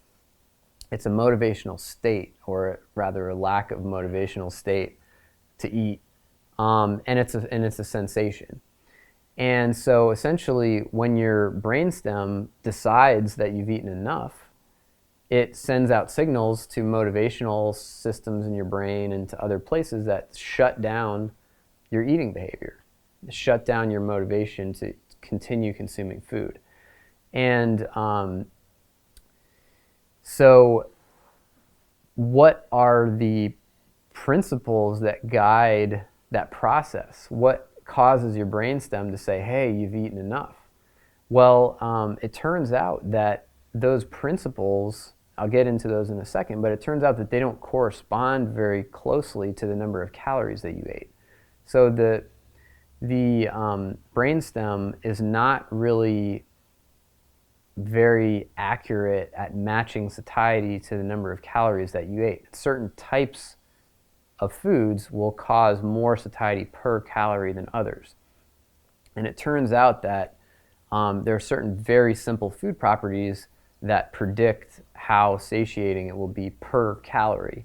a motivational state, or rather a lack of motivational state to eat, and it's a sensation. And so essentially, when your brainstem decides that you've eaten enough, it sends out signals to motivational systems in your brain and to other places that shut down your eating behavior, shut down your motivation to continue consuming food. And so what are the principles that guide that process? What causes your brainstem to say, hey, you've eaten enough? Well, it turns out that those principles, I'll get into those in a second, but it turns out that they don't correspond very closely to the number of calories that you ate. So the brainstem is not really very accurate at matching satiety to the number of calories that you ate. Certain types of foods will cause more satiety per calorie than others. And it turns out that there are certain very simple food properties that predict how satiating it will be per calorie.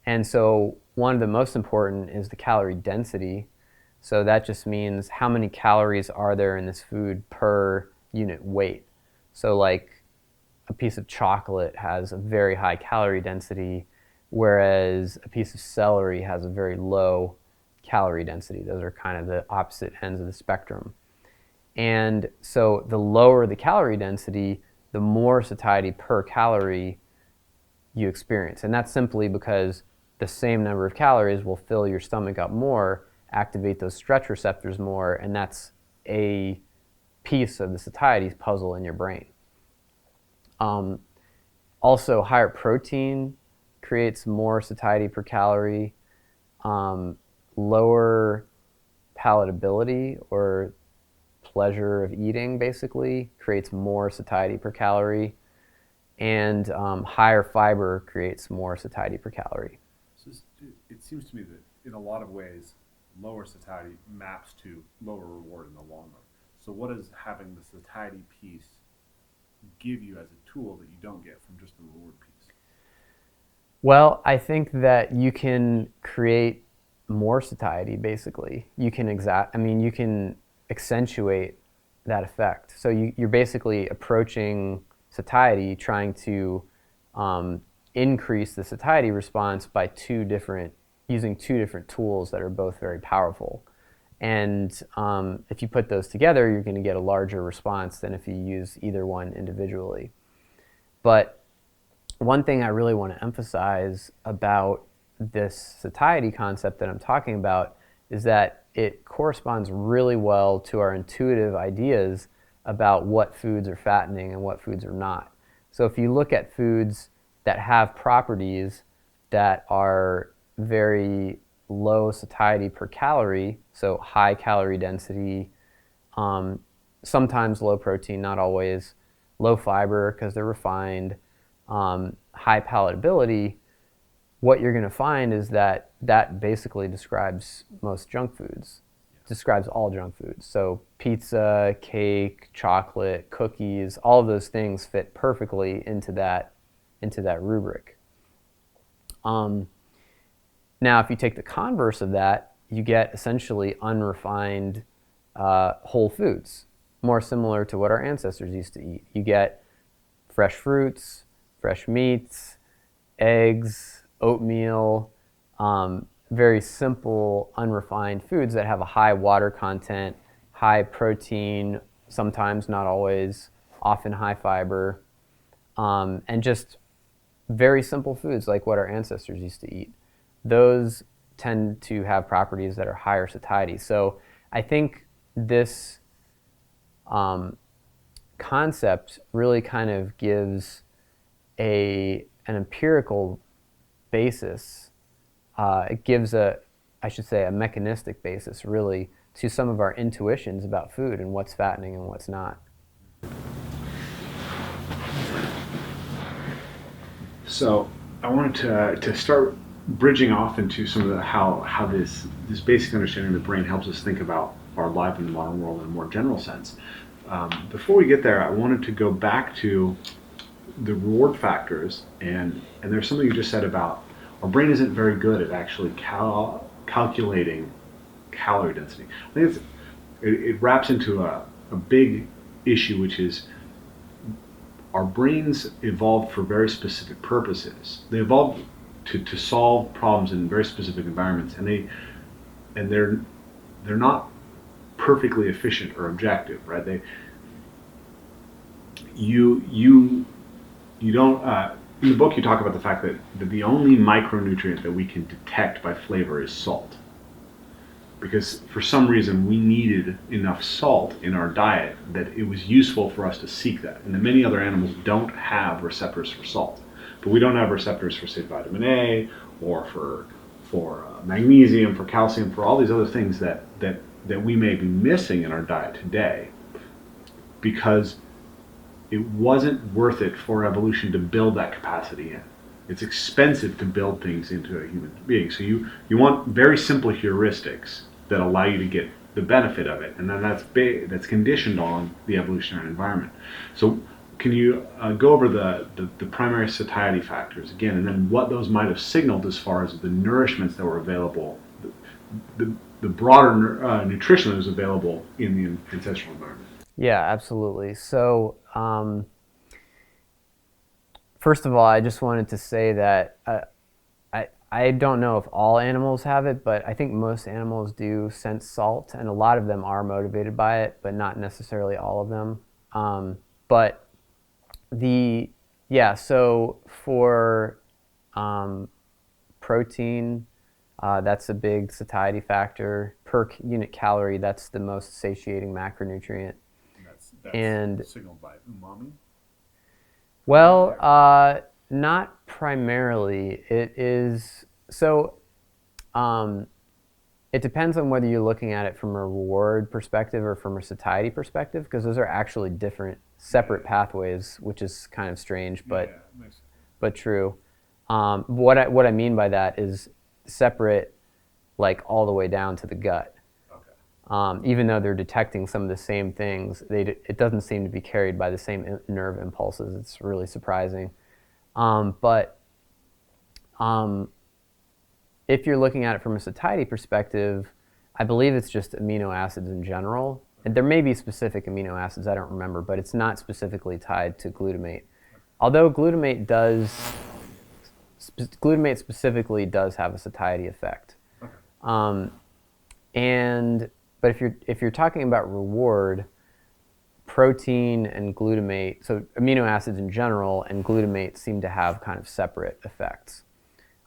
And so one of the most important is the calorie density. So that just means how many calories are there in this food per unit weight. So like a piece of chocolate has a very high calorie density, whereas a piece of celery has a very low calorie density. Those are kind of the opposite ends of the spectrum. And so the lower the calorie density, the more satiety per calorie you experience. And that's simply because the same number of calories will fill your stomach up more, activate those stretch receptors more, and that's a piece of the satiety puzzle in your brain. Also, higher protein creates more satiety per calorie. Lower palatability, or pleasure of eating, basically creates more satiety per calorie. And higher fiber creates more satiety per calorie. So it seems to me that in a lot of ways, lower satiety maps to lower reward in the long run. So what does having the satiety piece give you as a tool that you don't get from just the reward piece? Well, I think that you can create more satiety, basically. You can you can accentuate that effect. So you're basically approaching satiety, trying to increase the satiety response by using two different tools that are both very powerful. And if you put those together, you're going to get a larger response than if you use either one individually. But one thing I really want to emphasize about this satiety concept that I'm talking about is that it corresponds really well to our intuitive ideas about what foods are fattening and what foods are not. So if you look at foods that have properties that are very low satiety per calorie, so high calorie density, sometimes low protein, not always, low fiber because they're refined, high palatability, what you're going to find is that basically describes most junk foods, describes all junk foods. So pizza, cake, chocolate, cookies, all of those things fit perfectly into that rubric. Now, if you take the converse of that, you get essentially unrefined whole foods, more similar to what our ancestors used to eat. You get fresh fruits, fresh meats, eggs, oatmeal, very simple, unrefined foods that have a high water content, high protein, sometimes, not always, often high fiber, and just very simple foods like what our ancestors used to eat. Those tend to have properties that are higher satiety. So I think this concept really kind of gives an empirical basis. It gives a mechanistic basis, really, to some of our intuitions about food and what's fattening and what's not. So I wanted to start bridging off into some of how this basic understanding of the brain helps us think about our life in the modern world in a more general sense. Before we get there, I wanted to go back to the reward factors, and there's something you just said about our brain isn't very good at actually calculating calorie density. I think it wraps into a big issue, which is our brains evolved for very specific purposes. They evolved to solve problems in very specific environments, and they're not perfectly efficient or objective, right? You don't. In the book, you talk about the fact that the only micronutrient that we can detect by flavor is salt, because for some reason we needed enough salt in our diet that it was useful for us to seek that. And then many other animals don't have receptors for salt, but we don't have receptors for, say, vitamin A, or for magnesium, for calcium, for all these other things that we may be missing in our diet today, because it wasn't worth it for evolution to build that capacity in. It's expensive to build things into a human being. So you want very simple heuristics that allow you to get the benefit of it, and then that's conditioned on the evolutionary environment. So can you go over the primary satiety factors again, and then what those might have signaled as far as the nourishments that were available, the broader nutrition that was available in the ancestral environment? Yeah, absolutely. So, first of all, I just wanted to say that I don't know if all animals have it, but I think most animals do sense salt, and a lot of them are motivated by it, but not necessarily all of them. So for protein, that's a big satiety factor. Per unit calorie, that's the most satiating macronutrient. That's signaled by umami? Well, not primarily. It is, it depends on whether you're looking at it from a reward perspective or from a satiety perspective, because those are actually different, separate pathways, which is kind of strange, but true. What I mean by that is separate, like all the way down to the gut. Even though they're detecting some of the same things, it doesn't seem to be carried by the same nerve impulses. It's really surprising. If you're looking at it from a satiety perspective, I believe it's just amino acids in general. And there may be specific amino acids, I don't remember, but it's not specifically tied to glutamate. Although glutamate specifically does have a satiety effect. But if you're talking about reward, protein and glutamate, so amino acids in general and glutamate seem to have kind of separate effects.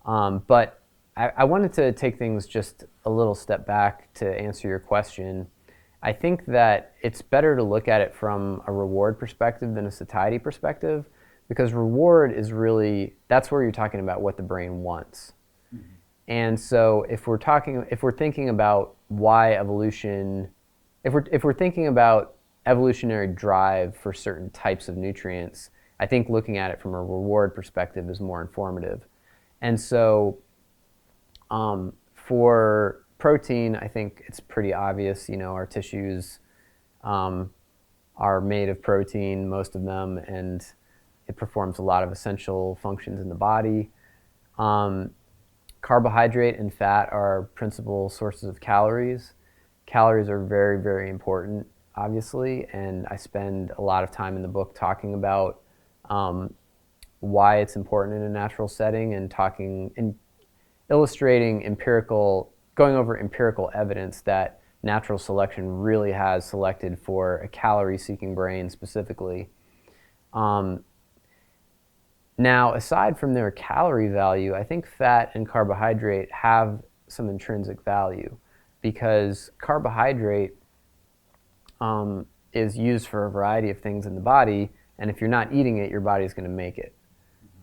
But I wanted to take things just a little step back to answer your question. I think that it's better to look at it from a reward perspective than a satiety perspective, because reward is really, that's where you're talking about what the brain wants. Mm-hmm. And so if we're thinking about why evolution, if we're thinking about evolutionary drive for certain types of nutrients, I think looking at it from a reward perspective is more informative. And so for protein, I think it's pretty obvious, our tissues are made of protein, most of them, and it performs a lot of essential functions in the body. Carbohydrate and fat are principal sources of calories. Calories are very, very important, obviously, and I spend a lot of time in the book talking about why it's important in a natural setting, and illustrating going over empirical evidence that natural selection really has selected for a calorie-seeking brain specifically. Now, aside from their calorie value, I think fat and carbohydrate have some intrinsic value, because carbohydrate is used for a variety of things in the body, and if you're not eating it, your body's going to make it.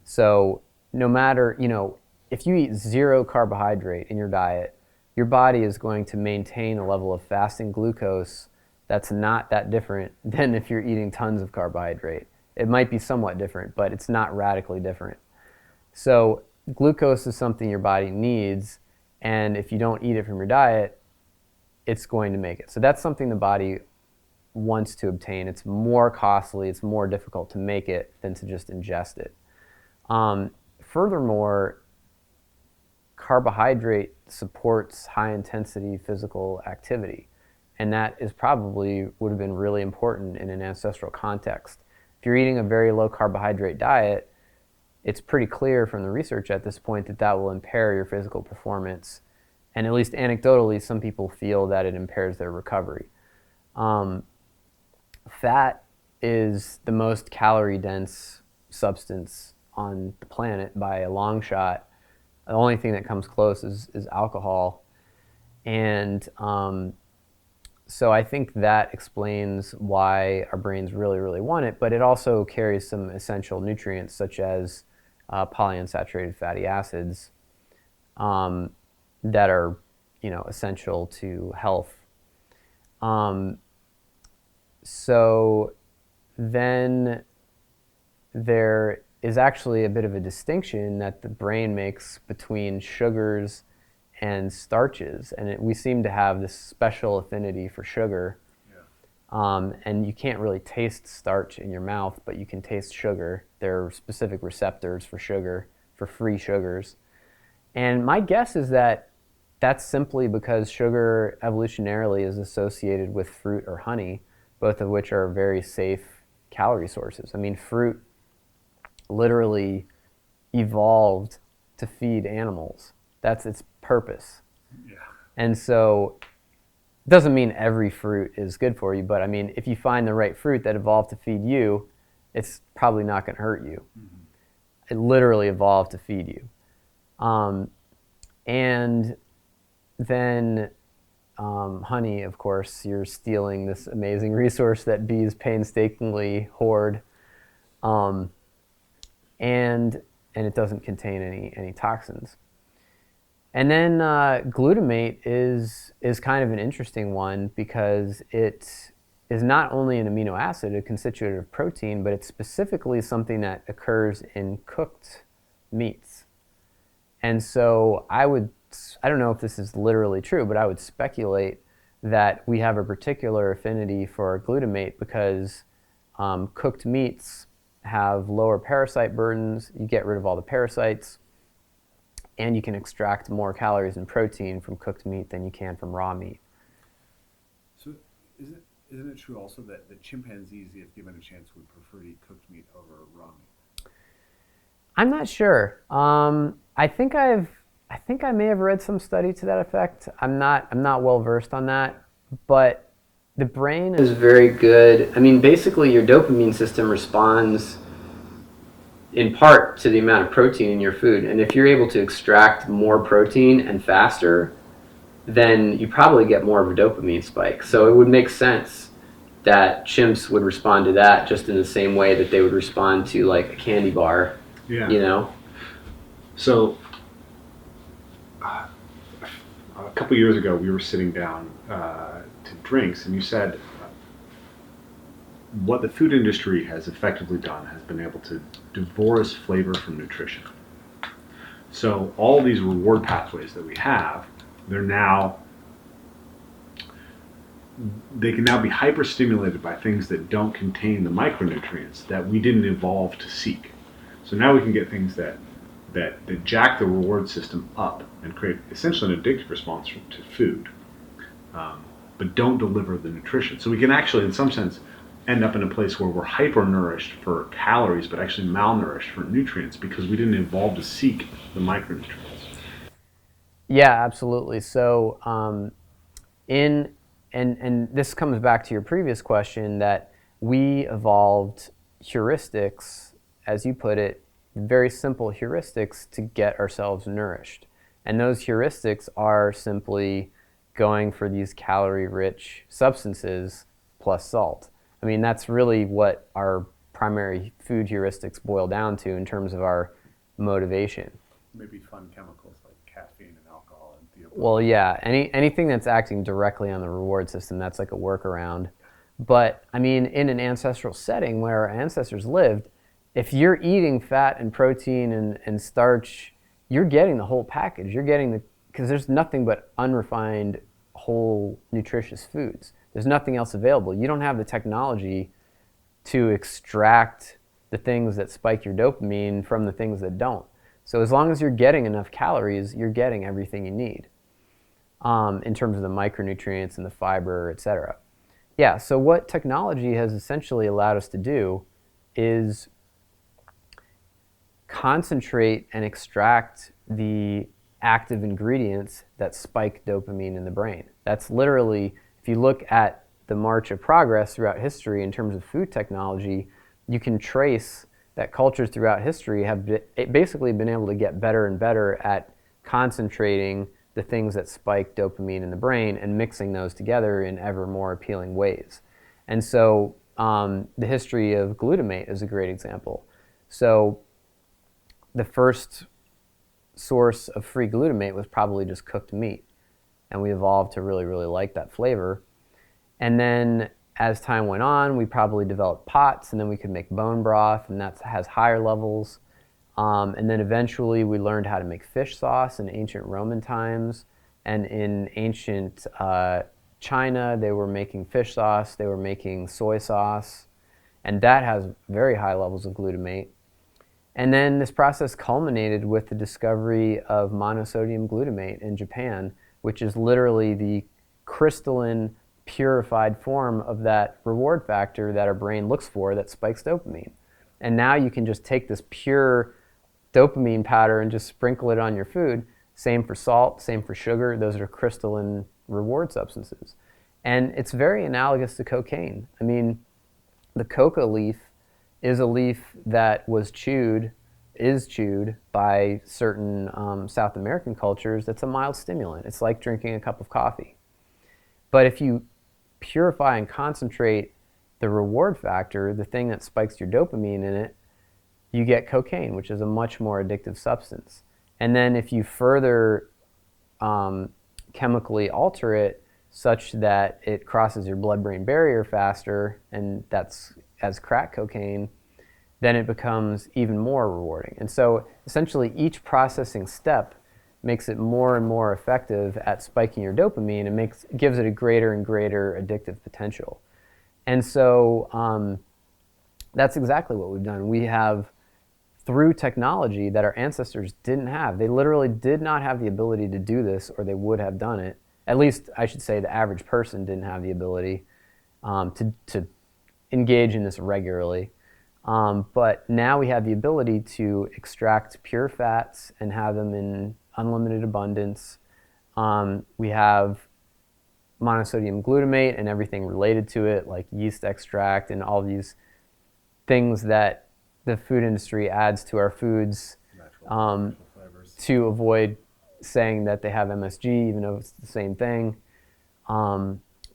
So no matter, if you eat 0 carbohydrate in your diet, your body is going to maintain a level of fasting glucose that's not that different than if you're eating tons of carbohydrate. It might be somewhat different, but it's not radically different. So glucose is something your body needs, and if you don't eat it from your diet, it's going to make it. So that's something the body wants to obtain. It's more costly, it's more difficult to make it than to just ingest it. Furthermore, carbohydrate supports high intensity physical activity, and that is probably would have been really important in an ancestral context. If you're eating a very low carbohydrate diet, it's pretty clear from the research at this point that that will impair your physical performance, and at least anecdotally, some people feel that it impairs their recovery. Fat is the most calorie dense substance on the planet by a long shot. The only thing that comes close is alcohol. And so I think that explains why our brains really, really want it, but it also carries some essential nutrients such as polyunsaturated fatty acids that are, essential to health. So then there is actually a bit of a distinction that the brain makes between sugars and starches, and we seem to have this special affinity for sugar. Yeah. And you can't really taste starch in your mouth, but you can taste sugar. There are specific receptors for sugar, for free sugars. And my guess is that that's simply because sugar evolutionarily is associated with fruit or honey, both of which are very safe calorie sources. I mean, fruit literally evolved to feed animals. That's its purpose. Yeah. And so it doesn't mean every fruit is good for you, but I mean, if you find the right fruit that evolved to feed you, it's probably not going to hurt you. Mm-hmm. It literally evolved to feed you. And then honey, of course, you're stealing this amazing resource that bees painstakingly hoard, and it doesn't contain any toxins. And then glutamate is kind of an interesting one because it is not only an amino acid, a constituent of protein, but it's specifically something that occurs in cooked meats. And so I don't know if this is literally true, but I would speculate that we have a particular affinity for glutamate because cooked meats have lower parasite burdens. You get rid of all the parasites, and you can extract more calories and protein from cooked meat than you can from raw meat. So isn't it true also that the chimpanzees, if given a chance, would prefer to eat cooked meat over raw meat? I'm not sure. I think I may have read some study to that effect. I'm not well versed on that, but the brain is very good. I mean, basically your dopamine system responds in part to the amount of protein in your food, and if you're able to extract more protein and faster, then you probably get more of a dopamine spike. So it would make sense that chimps would respond to that just in the same way that they would respond to like a candy bar. Yeah. So a couple years ago, we were sitting down to drinks, and you said what the food industry has effectively done has been able to divorce flavor from nutrition. So all these reward pathways that we have, they can now be hyper-stimulated by things that don't contain the micronutrients that we didn't evolve to seek. So now we can get things that jack the reward system up and create essentially an addictive response to food, but don't deliver the nutrition. So we can actually, in some sense, end up in a place where we're hyper-nourished for calories, but actually malnourished for nutrients because we didn't evolve to seek the micronutrients. Yeah, absolutely. So and this comes back to your previous question that we evolved heuristics, as you put it, very simple heuristics to get ourselves nourished. And those heuristics are simply going for these calorie-rich substances plus salt. I mean, that's really what our primary food heuristics boil down to in terms of our motivation. Maybe fun chemicals like caffeine and alcohol and dopamine. Well, yeah, anything that's acting directly on the reward system, that's like a workaround. But I mean, in an ancestral setting where our ancestors lived, if you're eating fat and protein and starch, you're getting the whole package. You're getting because there's nothing but unrefined, whole, nutritious foods. There's nothing else available. You don't have the technology to extract the things that spike your dopamine from the things that don't. So as long as you're getting enough calories, you're getting everything you need in terms of the micronutrients and the fiber, etc. Yeah, so what technology has essentially allowed us to do is concentrate and extract the active ingredients that spike dopamine in the brain. That's literally, if you look at the march of progress throughout history in terms of food technology, you can trace that cultures throughout history have basically been able to get better and better at concentrating the things that spike dopamine in the brain and mixing those together in ever more appealing ways. And so the history of glutamate is a great example. So the first source of free glutamate was probably just cooked meat. And we evolved to really, really like that flavor. And then as time went on, we probably developed pots, and then we could make bone broth, and that has higher levels. And then eventually we learned how to make fish sauce in ancient Roman times. And in ancient China, they were making fish sauce, they were making soy sauce, and that has very high levels of glutamate. And then this process culminated with the discovery of monosodium glutamate in Japan, which is literally the crystalline, purified form of that reward factor that our brain looks for that spikes dopamine. And now you can just take this pure dopamine powder and just sprinkle it on your food. Same for salt, same for sugar. Those are crystalline reward substances. And it's very analogous to cocaine. I mean, the coca leaf is a leaf that is chewed by certain South American cultures. That's a mild stimulant. It's like drinking a cup of coffee. But if you purify and concentrate the reward factor, the thing that spikes your dopamine in it, you get cocaine, which is a much more addictive substance. And then if you further chemically alter it such that it crosses your blood-brain barrier faster, and that's as crack cocaine, then it becomes even more rewarding. And so essentially each processing step makes it more and more effective at spiking your dopamine and gives it a greater and greater addictive potential. And so that's exactly what we've done. We have, through technology that our ancestors didn't have, they literally did not have the ability to do this, or they would have done it. At least I should say the average person didn't have the ability to engage in this regularly. But now we have the ability to extract pure fats and have them in unlimited abundance. We have monosodium glutamate and everything related to it, like yeast extract and all these things that the food industry adds to our foods Natural flavors. to avoid saying that they have MSG, even though it's the same thing.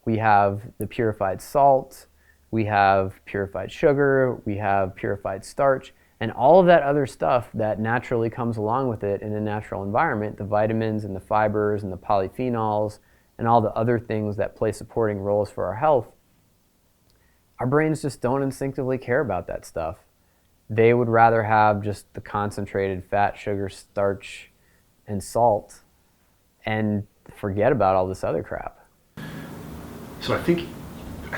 We have the purified salt, we have purified sugar, we have purified starch, and all of that other stuff that naturally comes along with it in a natural environment, the vitamins and the fibers and the polyphenols and all the other things that play supporting roles for our health. Our brains just don't instinctively care about that stuff. They would rather have just the concentrated fat, sugar, starch, and salt and forget about all this other crap. So I think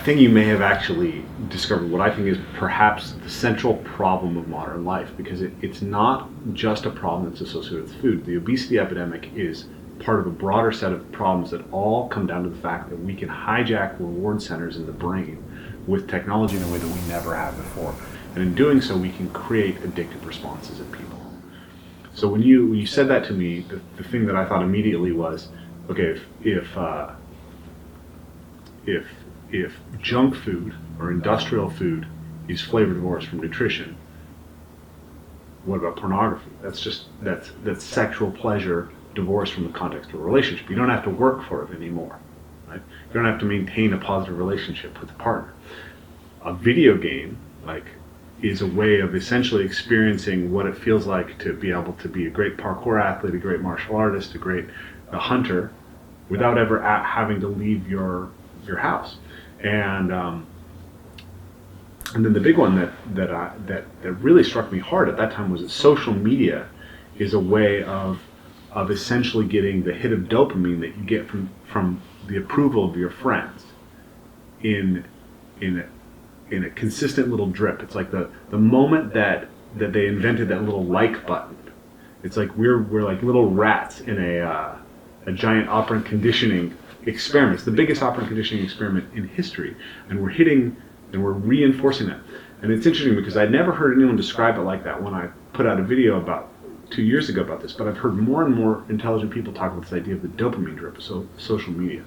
you may have actually discovered what I think is perhaps the central problem of modern life, because it's not just a problem that's associated with food. The obesity epidemic is part of a broader set of problems that all come down to the fact that we can hijack reward centers in the brain with technology in a way that we never have before. And in doing so, we can create addictive responses in people. So when you said that to me, the thing that I thought immediately was, okay, if junk food or industrial food is flavor divorced from nutrition, what about pornography? That's sexual pleasure divorced from the context of a relationship. You don't have to work for it anymore, right? You don't have to maintain a positive relationship with a partner. a video game, like, is a way of essentially experiencing what it feels like to be able to be a great parkour athlete, a great martial artist, a hunter, without ever having to leave your house. And then the big one that really struck me hard at that time was that social media is a way of essentially getting the hit of dopamine that you get from the approval of your friends in a consistent little drip. It's like the moment that they invented that little like button. It's like we're like little rats in a giant operant conditioning experiment. It's the biggest operant conditioning experiment in history, and we're reinforcing that. And it's interesting because I'd never heard anyone describe it like that when I put out a video about 2 years ago about this, but I've heard more and more intelligent people talk about this idea of the dopamine drip, so social media.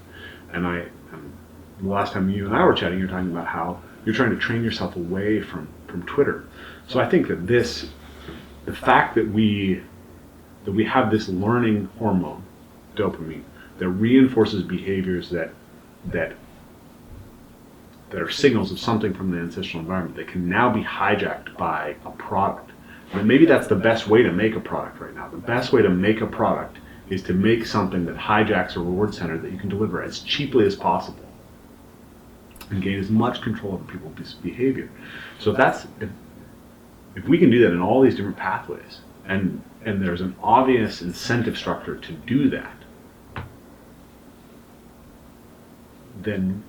And the last time you and I were chatting, you were talking about how you're trying to train yourself away from Twitter. So I think that the fact that we have this learning hormone, dopamine, that reinforces behaviors that are signals of something from the ancestral environment that can now be hijacked by a product. And maybe that's the best way to make a product right now. The best way to make a product is to make something that hijacks a reward center that you can deliver as cheaply as possible and gain as much control over people's behavior. So if we can do that in all these different pathways, and there's an obvious incentive structure to do that, then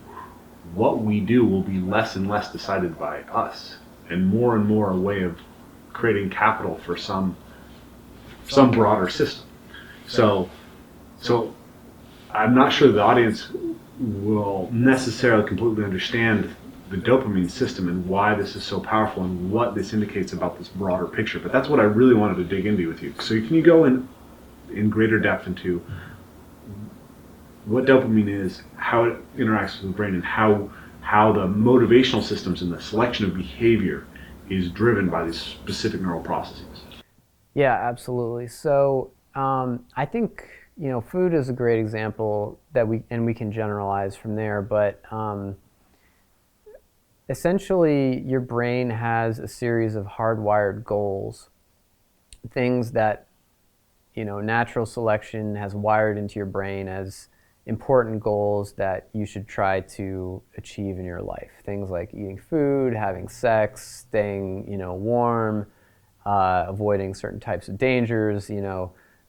what we do will be less and less decided by us, and more a way of creating capital for some broader system. So I'm not sure the audience will necessarily completely understand the dopamine system and why this is so powerful and what this indicates about this broader picture. But that's what I really wanted to dig into with you. So can you go in greater depth into what dopamine is, how it interacts with the brain, and how the motivational systems and the selection of behavior is driven by these specific neural processes? Yeah, absolutely. So I think food is a great example that we can generalize from there. But essentially, your brain has a series of hardwired goals, things that natural selection has wired into your brain as important goals that you should try to achieve in your life. Things like eating food, having sex, staying, warm, avoiding certain types of dangers,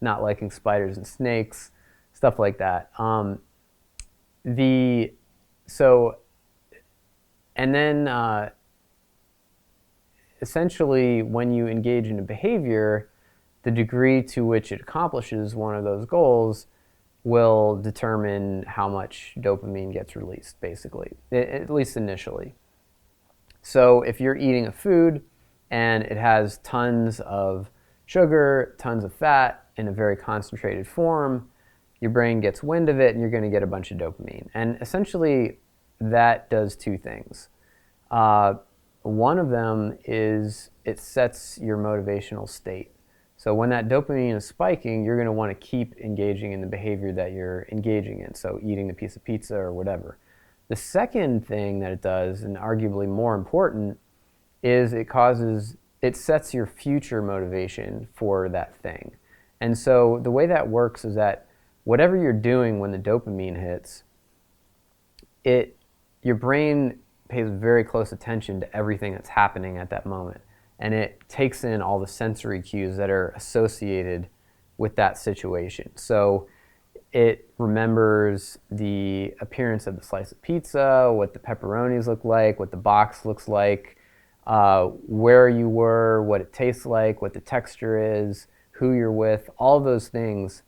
not liking spiders and snakes, stuff like that. Essentially, when you engage in a behavior, the degree to which it accomplishes one of those goals will determine how much dopamine gets released, basically, at least initially. So if you're eating a food and it has tons of sugar, tons of fat in a very concentrated form, your brain gets wind of it and you're going to get a bunch of dopamine. And essentially that does two things. One of them is it sets your motivational state. So when that dopamine is spiking, you're going to want to keep engaging in the behavior that you're engaging in, so eating a piece of pizza or whatever. The second thing that it does, and arguably more important, is it sets your future motivation for that thing. And so the way that works is that whatever you're doing when the dopamine hits, your brain pays very close attention to everything that's happening at that moment. And it takes in all the sensory cues that are associated with that situation. So it remembers the appearance of the slice of pizza, what the pepperonis look like, what the box looks like, where you were, what it tastes like, what the texture is, who you're with, all those things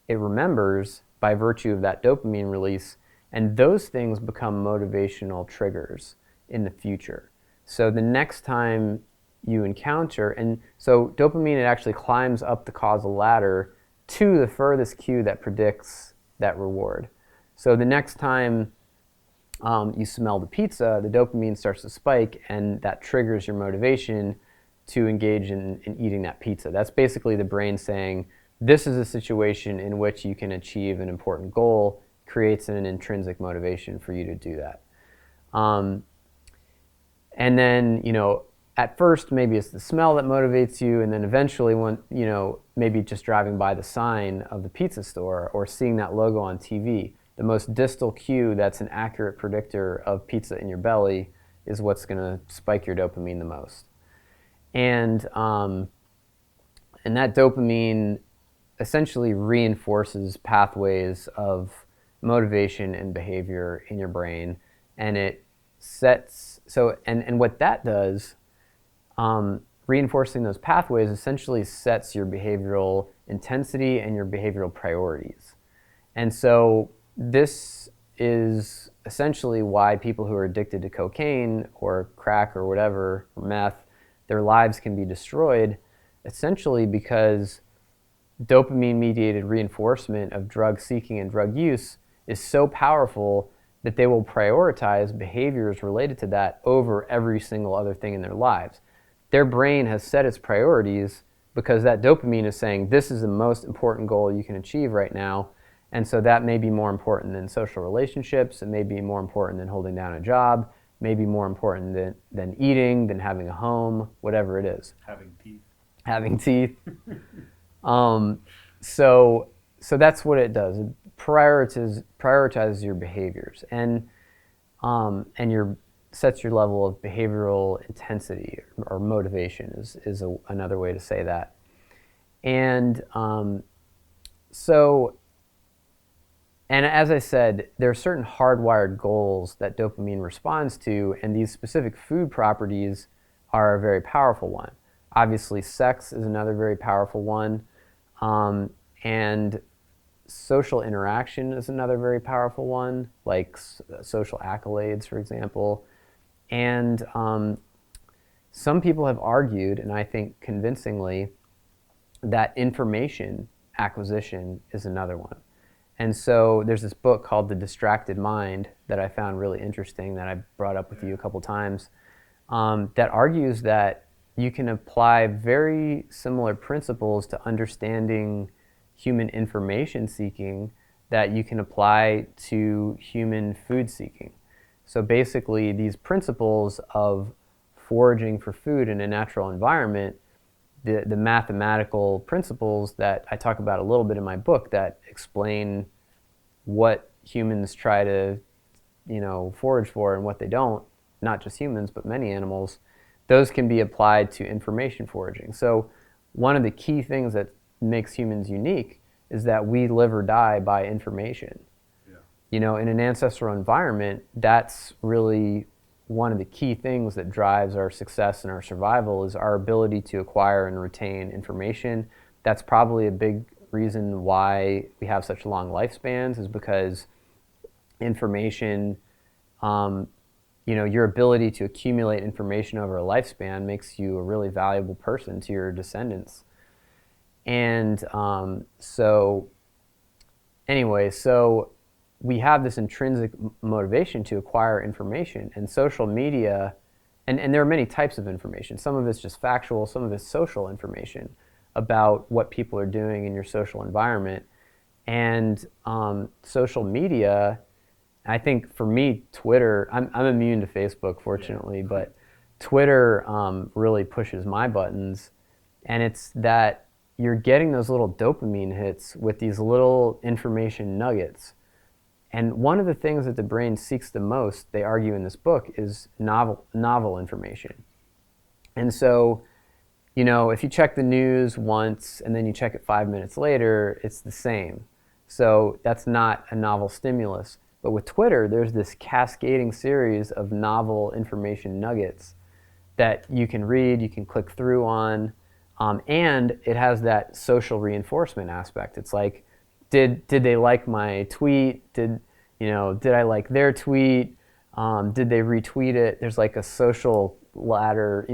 it remembers by virtue of that dopamine release, and those things become motivational triggers in the future. So the next time you encounter, and so dopamine, it actually climbs up the causal ladder to the furthest cue that predicts that reward. So the next time you smell the pizza, the dopamine starts to spike, and that triggers your motivation to engage in eating that pizza. That's basically the brain saying, this is a situation in which you can achieve an important goal, creates an intrinsic motivation for you to do that. And then, at first maybe it's the smell that motivates you, and then eventually when, maybe just driving by the sign of the pizza store or seeing that logo on TV. The most distal cue that's an accurate predictor of pizza in your belly is what's going to spike your dopamine the most. And that dopamine essentially reinforces pathways of motivation and behavior in your brain, and it sets and what that does, reinforcing those pathways essentially sets your behavioral intensity and your behavioral priorities. And so this is essentially why people who are addicted to cocaine or crack or whatever, or meth, their lives can be destroyed, essentially because dopamine-mediated reinforcement of drug seeking and drug use is so powerful that they will prioritize behaviors related to that over every single other thing in their lives. Their brain has set its priorities because that dopamine is saying, this is the most important goal you can achieve right now. And so that may be more important than social relationships. It may be more important than holding down a job. May be more important than eating, than having a home, whatever it is. Having teeth. So that's what it does. It prioritizes your behaviors and sets your level of behavioral intensity or motivation is another way to say that. And and as I said, there are certain hardwired goals that dopamine responds to, and these specific food properties are a very powerful one. Obviously, sex is another very powerful one, and social interaction is another very powerful one, like social accolades, for example. And some people have argued, and I think convincingly, that information acquisition is another one. And so there's this book called The Distracted Mind that I found really interesting that I brought up with you a couple times, that argues that you can apply very similar principles to understanding human information seeking that you can apply to human food seeking. So basically, these principles of foraging for food in a natural environment, the mathematical principles that I talk about a little bit in my book that explain what humans try to, forage for and what they don't, not just humans, but many animals, those can be applied to information foraging. So one of the key things that makes humans unique is that we live or die by information. Yeah. In an ancestral environment, that's really one of the key things that drives our success and our survival is our ability to acquire and retain information. That's probably a big reason why we have such long lifespans, is because information, your ability to accumulate information over a lifespan makes you a really valuable person to your descendants. And so we have this intrinsic motivation to acquire information, and social media, and there are many types of information. Some of it's just factual, some of it's social information about what people are doing in your social environment. And social media, I think for me, Twitter, I'm immune to Facebook, fortunately, but Twitter really pushes my buttons, and it's that you're getting those little dopamine hits with these little information nuggets. And one of the things that the brain seeks the most, they argue in this book, is novel information. And so, if you check the news once and then you check it 5 minutes later, it's the same. So that's not a novel stimulus. But with Twitter, there's this cascading series of novel information nuggets that you can read, you can click through on, and it has that social reinforcement aspect. It's like, did they like my tweet? Did I like their tweet? Did they retweet it? There's like a social ladder,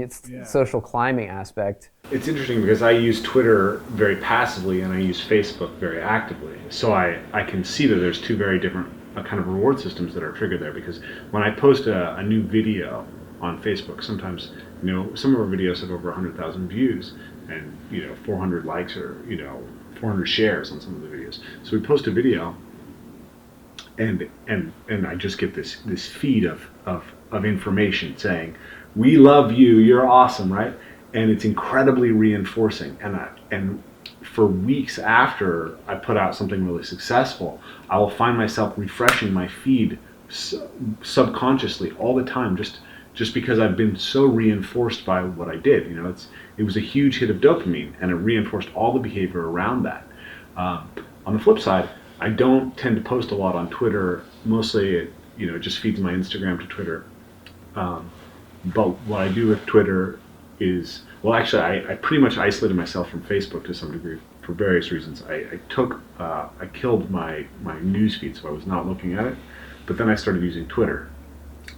social climbing aspect. It's interesting because I use Twitter very passively and I use Facebook very actively. So I can see that there's two very different kind of reward systems that are triggered there, because when I post a new video on Facebook, sometimes, some of our videos have over 100,000 views and, 400 likes or, 400 shares on some of the videos. So we post a video and I just get this feed of information saying, we love you, you're awesome, right? And it's incredibly reinforcing. And for weeks after I put out something really successful, I will find myself refreshing my feed subconsciously all the time, just because I've been so reinforced by what I did. It was a huge hit of dopamine, and it reinforced all the behavior around that. On the flip side, I don't tend to post a lot on Twitter. Mostly, it just feeds my Instagram to Twitter. But what I do with Twitter is, well, actually, I pretty much isolated myself from Facebook to some degree for various reasons. I killed my news feed, so I was not looking at it. But then I started using Twitter.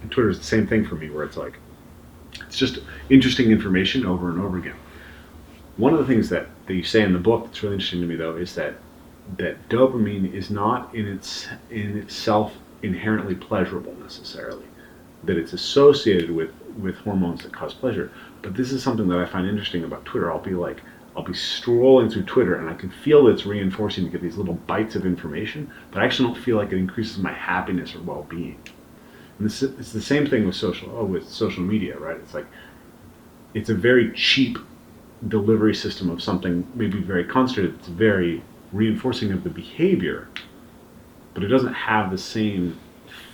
And Twitter is the same thing for me, where it's just interesting information over and over again. One of the things that you say in the book that's really interesting to me, though, is that dopamine is not in itself inherently pleasurable necessarily. That it's associated with hormones that cause pleasure. But this is something that I find interesting about Twitter. I'll be scrolling through Twitter, and I can feel that it's reinforcing to get these little bites of information, but I actually don't feel like it increases my happiness or well-being. And it's the same thing with social media, right? It's a very cheap delivery system of something, maybe very concentrated. It's very reinforcing of the behavior, but it doesn't have the same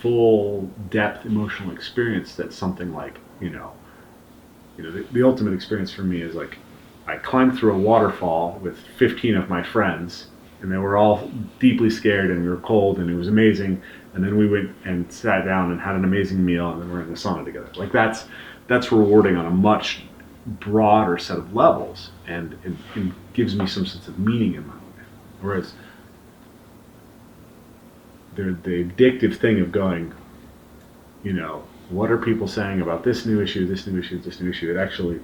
full depth emotional experience that something like, the ultimate experience for me is like, I climbed through a waterfall with 15 of my friends, and they were all deeply scared, and we were cold, and it was amazing. And then we went and sat down and had an amazing meal, and then we're in the sauna together. Like that's rewarding on a much broader set of levels, and it gives me some sense of meaning in my life. Whereas the addictive thing of going, what are people saying about this new issue, this new issue, this new issue? It actually,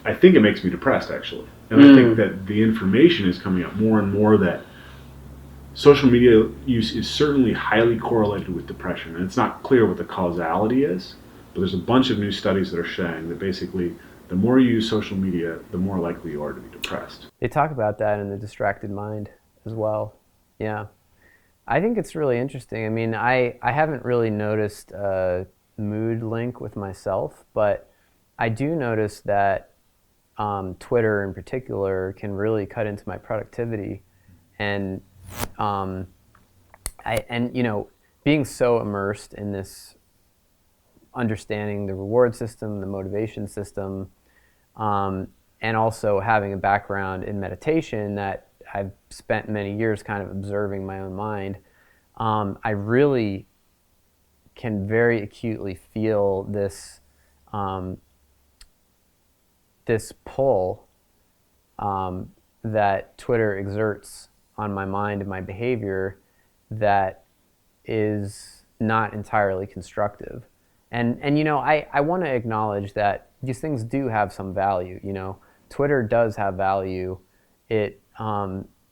I think it makes me depressed, actually. And I think that the information is coming up more and more that social media use is certainly highly correlated with depression. And it's not clear what the causality is, but there's a bunch of new studies that are showing that basically the more you use social media, the more likely you are to be depressed. They talk about that in The Distracted Mind as well. Yeah. I think it's really interesting. I mean, I haven't really noticed a mood link with myself, but I do notice that Twitter in particular can really cut into my productivity. And being so immersed in this understanding the reward system, the motivation system, and also having a background in meditation that I've spent many years kind of observing my own mind, I really can very acutely feel this pull that Twitter exerts on my mind and my behavior that is not entirely constructive. And I want to acknowledge that these things do have some value. Twitter does have value. It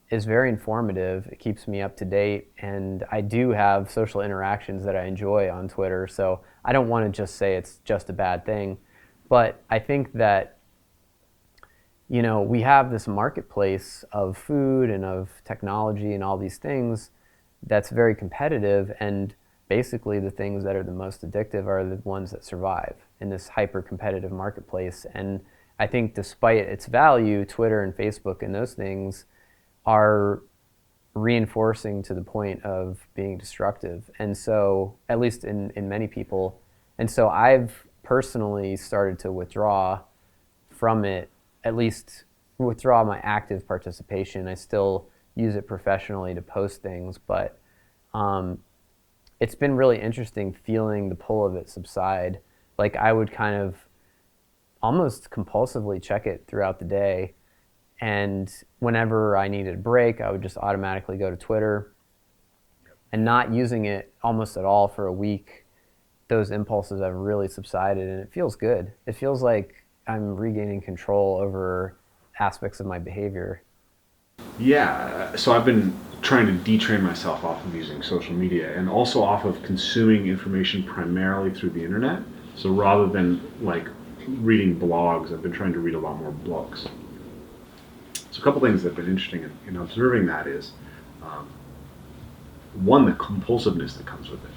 is very informative. It keeps me up to date, and I do have social interactions that I enjoy on Twitter. So I don't want to just say it's just a bad thing, but I think that we have this marketplace of food and of technology and all these things that's very competitive, and basically the things that are the most addictive are the ones that survive in this hyper-competitive marketplace. And I think despite its value, Twitter and Facebook and those things are reinforcing to the point of being destructive. And so, at least in many people, and so I've personally started to withdraw from it, at least withdraw my active participation. I still use it professionally to post things, but it's been really interesting feeling the pull of it subside. Like I would kind of almost compulsively check it throughout the day, and whenever I needed a break, I would just automatically go to Twitter, and not using it almost at all for a week, those impulses have really subsided, and it feels good. It feels like I'm regaining control over aspects of my behavior. Yeah, so I've been trying to detrain myself off of using social media, and also off of consuming information primarily through the internet. So rather than like reading blogs, I've been trying to read a lot more books. So a couple things that have been interesting in observing that is, one, the compulsiveness that comes with it.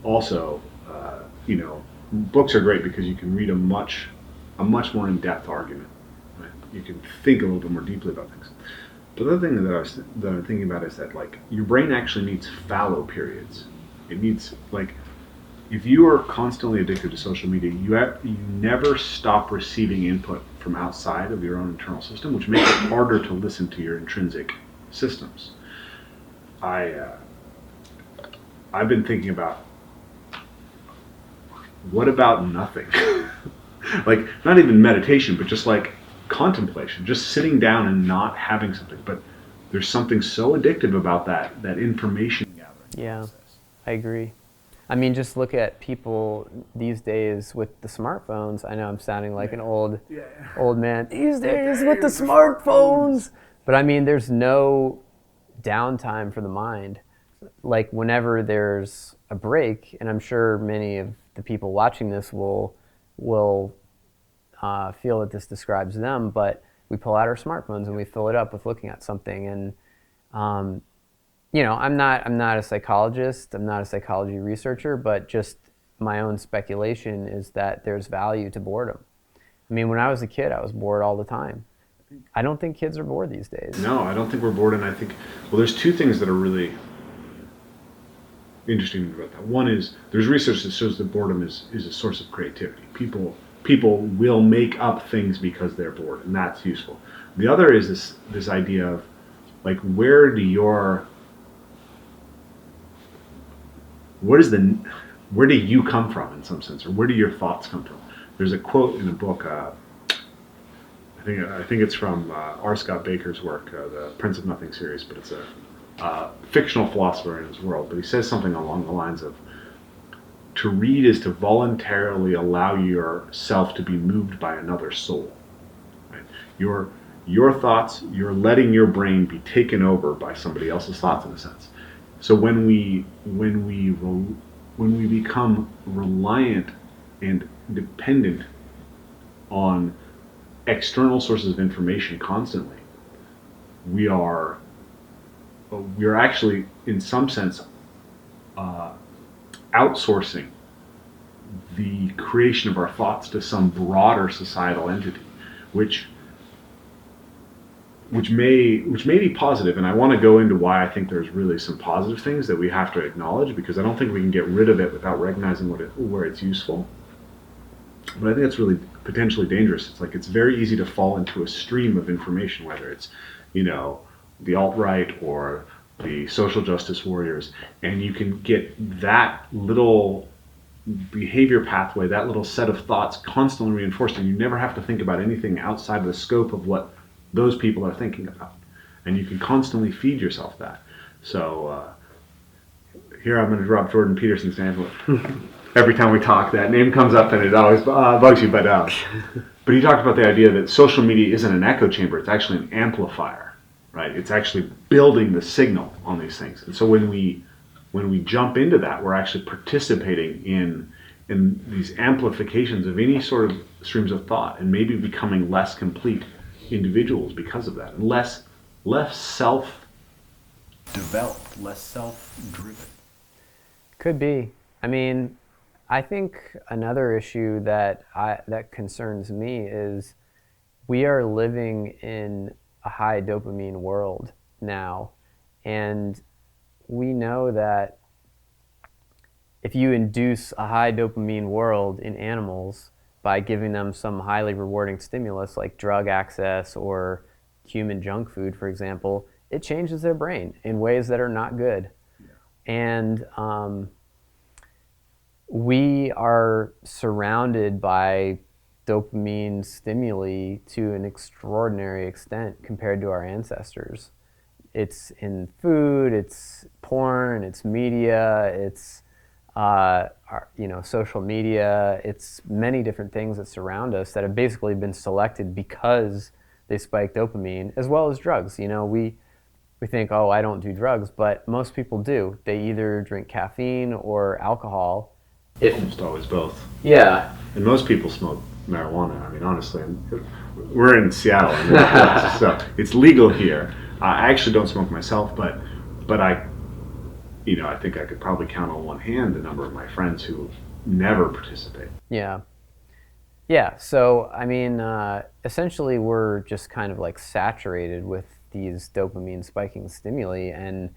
Also, books are great because you can read a much more in-depth argument. Right? You can think a little bit more deeply about things. But the other thing that I'm thinking about is that like your brain actually needs fallow periods. It needs like if you are constantly addicted to social media, you never stop receiving input from outside of your own internal system, which makes it harder to listen to your intrinsic systems. I've been thinking about what about nothing? Like not even meditation, but just like contemplation, just sitting down and not having something. But there's something so addictive about that information gathering Yeah, process. I agree. I mean, just look at people these days with the smartphones. I know I'm sounding like an old man. These days with the smartphones. But I mean, there's no downtime for the mind. Like whenever there's a break, and I'm sure many of the people watching this will feel that this describes them, but we pull out our smartphones and we fill it up with looking at something. And I'm not a psychologist, I'm not a psychology researcher, but just my own speculation is that there's value to boredom. I mean, when I was a kid, I was bored all the time. I don't think kids are bored these days. No, I don't think we're bored, and I think, well, there's two things that are really interesting about that. One is there's research that shows that boredom is a source of creativity. People will make up things because they're bored, and that's useful. The other is this idea of like where do you come from in some sense, or where do your thoughts come from? There's a quote in a book. I think it's from R. Scott Baker's work, the Prince of Nothing series, but it's a fictional philosopher in his world. But he says something along the lines of, to read is to voluntarily allow yourself to be moved by another soul. Right? Your thoughts, you're letting your brain be taken over by somebody else's thoughts in a sense. So when we become reliant and dependent on external sources of information constantly, we are actually, in some sense, outsourcing the creation of our thoughts to some broader societal entity, which may be positive. And I want to go into why I think there's really some positive things that we have to acknowledge, because I don't think we can get rid of it without recognizing where it's useful. But I think it's really potentially dangerous. It's like it's very easy to fall into a stream of information, whether it's, the alt-right or the social justice warriors, and you can get that little behavior pathway, that little set of thoughts constantly reinforced, and you never have to think about anything outside of the scope of what those people are thinking about. And you can constantly feed yourself that. So here I'm going to drop Jordan Peterson's name. Every time we talk, that name comes up and it always bugs you. But he talked about the idea that social media isn't an echo chamber, it's actually an amplifier, right? It's actually building the signal on these things. And so when we jump into that, we're actually participating in these amplifications of any sort of streams of thought, and maybe becoming less complete individuals because of that, and less self-developed, less self-driven. Could be. I mean, I think another issue that concerns me is we are living in a high dopamine world now, and we know that if you induce a high dopamine world in animals by giving them some highly rewarding stimulus like drug access or human junk food, for example, it changes their brain in ways that are not good. Yeah. And we are surrounded by dopamine stimuli to an extraordinary extent compared to our ancestors. It's in food, it's porn, it's media, it's social media. It's many different things that surround us that have basically been selected because they spike dopamine, as well as drugs. We think, oh, I don't do drugs, but most people do. They either drink caffeine or alcohol. Almost always both. Yeah. And most people smoke marijuana. I mean, honestly, we're in Seattle, so it's legal here. I actually don't smoke myself, but I think I could probably count on one hand the number of my friends who never participate. Yeah. Yeah. So, I mean, essentially, we're just kind of like saturated with these dopamine spiking stimuli. And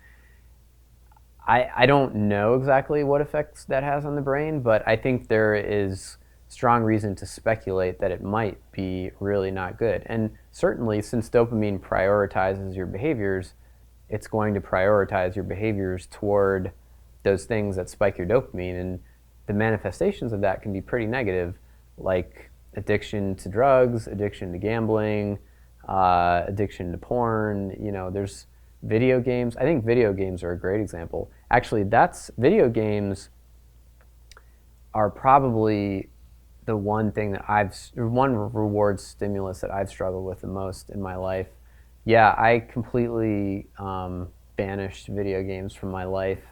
I don't know exactly what effects that has on the brain, but I think there is strong reason to speculate that it might be really not good. And certainly, since dopamine prioritizes your behaviors, it's going to prioritize your behaviors toward those things that spike your dopamine. And the manifestations of that can be pretty negative, like addiction to drugs, addiction to gambling, addiction to porn. You know, there's video games. I think video games are a great example. Actually, video games are probably the one thing that one reward stimulus that I've struggled with the most in my life. Yeah, I completely banished video games from my life.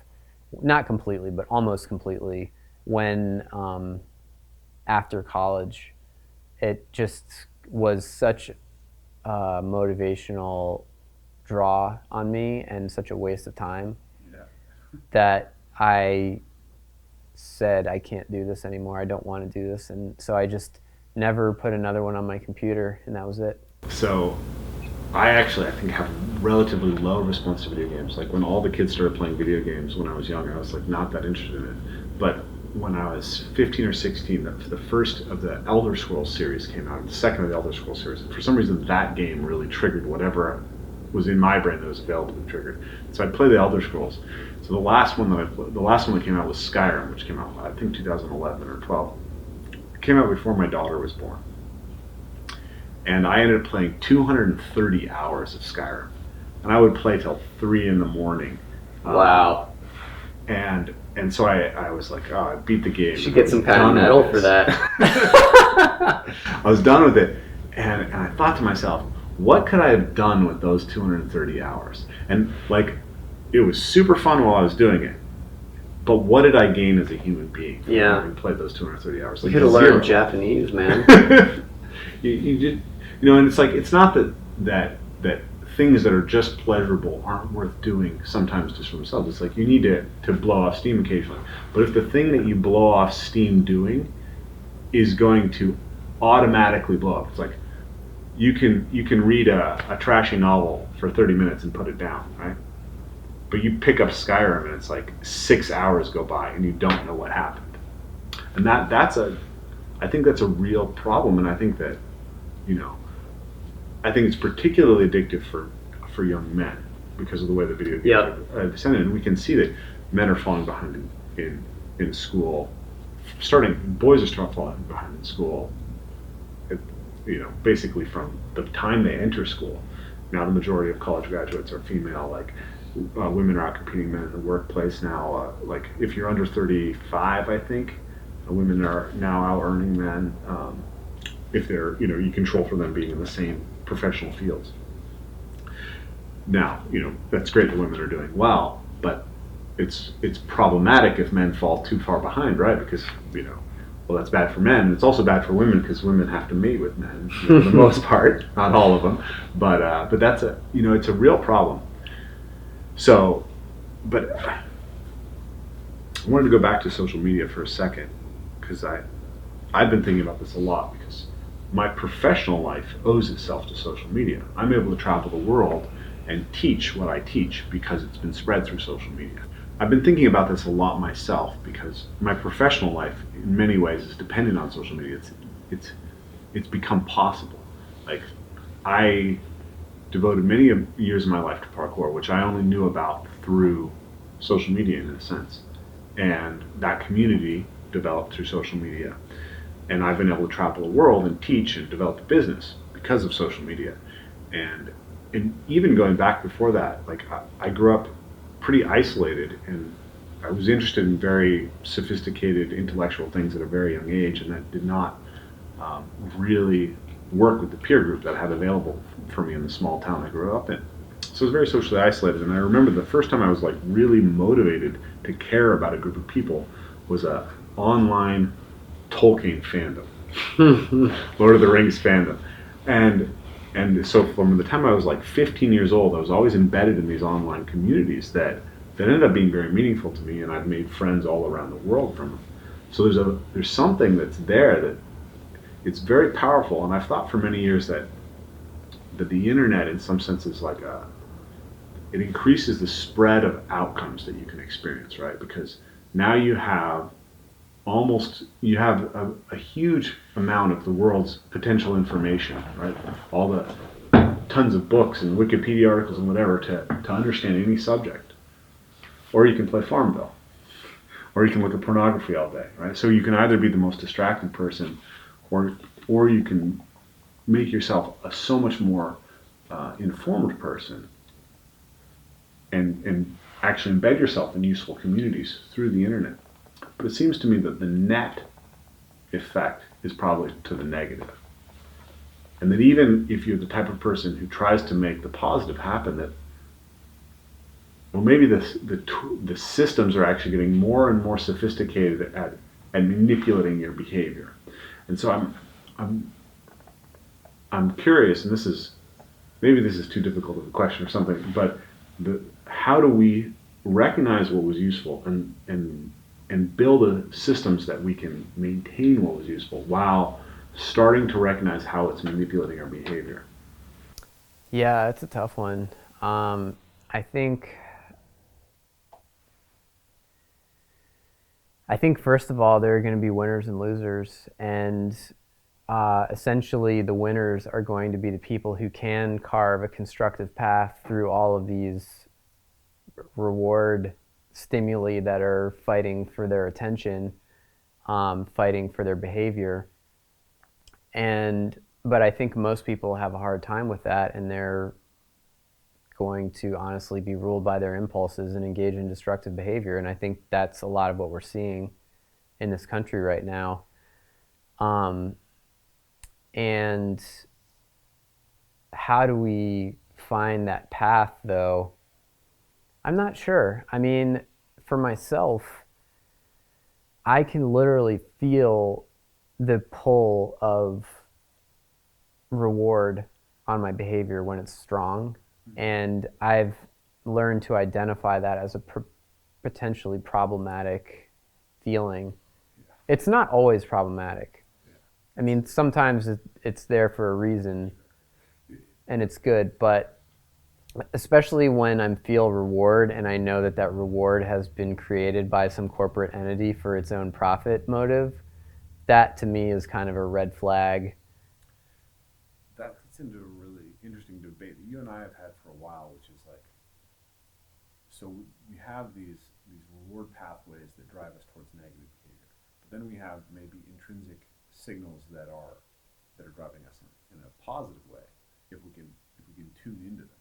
Not completely, but almost completely. When after college, it just was such a motivational draw on me and such a waste of time that I said, I can't do this anymore. I don't want to do this. And so I just never put another one on my computer, and that was it. So I think have relatively low response to video games. Like when all the kids started playing video games when I was young, I was like not that interested in it. But when I was 15 or 16, the first of the Elder Scrolls series came out, the second of the Elder Scrolls series. And for some reason, that game really triggered whatever was in my brain that was available to be triggered. So I'd play the Elder Scrolls. So the last one that came out was Skyrim, which came out I think 2011 or 12. It came out before my daughter was born. And I ended up playing 230 hours of Skyrim. And I would play till 3 in the morning. Wow. And so I was like, oh, I beat the game. You should get some kind of medal for that. I was done with it. And I thought to myself, what could I have done with those 230 hours? And like, it was super fun while I was doing it. But what did I gain as a human being? Yeah. Having played those 230 hours. Like, you could have learned Japanese, man. you did, and it's like, it's not that things that are just pleasurable aren't worth doing sometimes just for themselves. It's like you need to blow off steam occasionally. But if the thing that you blow off steam doing is going to automatically blow up, it's like you can read a trashy novel for 30 minutes and put it down, right? But you pick up Skyrim and it's like 6 hours go by and you don't know what happened. And I think that's a real problem, and I think that, I think it's particularly addictive for young men because of the way the video games are descended. And we can see that men are falling behind in school. Boys are starting falling behind in school, basically from the time they enter school. Now the majority of college graduates are female. Like women are out competing men in the workplace now. Like if you're under 35, I think women are now out earning men. If they're, you control for them being in the same professional fields. Now, that's great that women are doing well, but it's problematic if men fall too far behind, right? Because, well, that's bad for men. It's also bad for women because women have to mate with men for the most part, not all of them, but that's it's a real problem. So, but I wanted to go back to social media for a second because I've been thinking about this a lot because my professional life owes itself to social media. I'm able to travel the world and teach what I teach because it's been spread through social media. I've been thinking about this a lot myself because my professional life in many ways is dependent on social media. It's become possible. Like I devoted many years of my life to parkour, which I only knew about through social media in a sense. And that community developed through social media. And I've been able to travel the world and teach and develop a business because of social media. And even going back before that, like I grew up pretty isolated and I was interested in very sophisticated intellectual things at a very young age, and that did not really work with the peer group that I had available for me in the small town I grew up in. So I was very socially isolated, and I remember the first time I was like really motivated to care about a group of people was a online Tolkien fandom, Lord of the Rings fandom, and so from the time I was like 15 years old, I was always embedded in these online communities that ended up being very meaningful to me, and I've made friends all around the world from them. So there's something that's there that it's very powerful, and I've thought for many years that the internet, in some sense, is like it increases the spread of outcomes that you can experience, right? Because now you have a huge amount of the world's potential information, right? All the tons of books and Wikipedia articles and whatever to understand any subject. Or you can play Farmville, or you can look at pornography all day, right? So you can either be the most distracted person, or you can make yourself a so much more informed person, and actually embed yourself in useful communities through the internet. But it seems to me that the net effect is probably to the negative. And that even if you're the type of person who tries to make the positive happen, that well, maybe the systems are actually getting more and more sophisticated at manipulating your behavior. And so I'm curious, and this is too difficult of a question or something, but how do we recognize what was useful and build systems that we can maintain what was useful while starting to recognize how it's manipulating our behavior? Yeah, it's a tough one. I think first of all, there are going to be winners and losers, and essentially the winners are going to be the people who can carve a constructive path through all of these reward stimuli that are fighting for their attention, fighting for their behavior. But I think most people have a hard time with that, and they're going to honestly be ruled by their impulses and engage in destructive behavior. And I think that's a lot of what we're seeing in this country right now. And how do we find that path, though? I'm not sure. I mean, for myself, I can literally feel the pull of reward on my behavior when it's strong. And I've learned to identify that as a potentially problematic feeling. It's not always problematic. I mean, sometimes it's there for a reason and it's good, but especially when I feel reward and I know that reward has been created by some corporate entity for its own profit motive, that to me is kind of a red flag. That fits into a really interesting debate that you and I have had for a while, which is like, so we have these reward pathways that drive us towards negative behavior, but then we have maybe intrinsic signals that are driving us in a positive way if we can tune into them,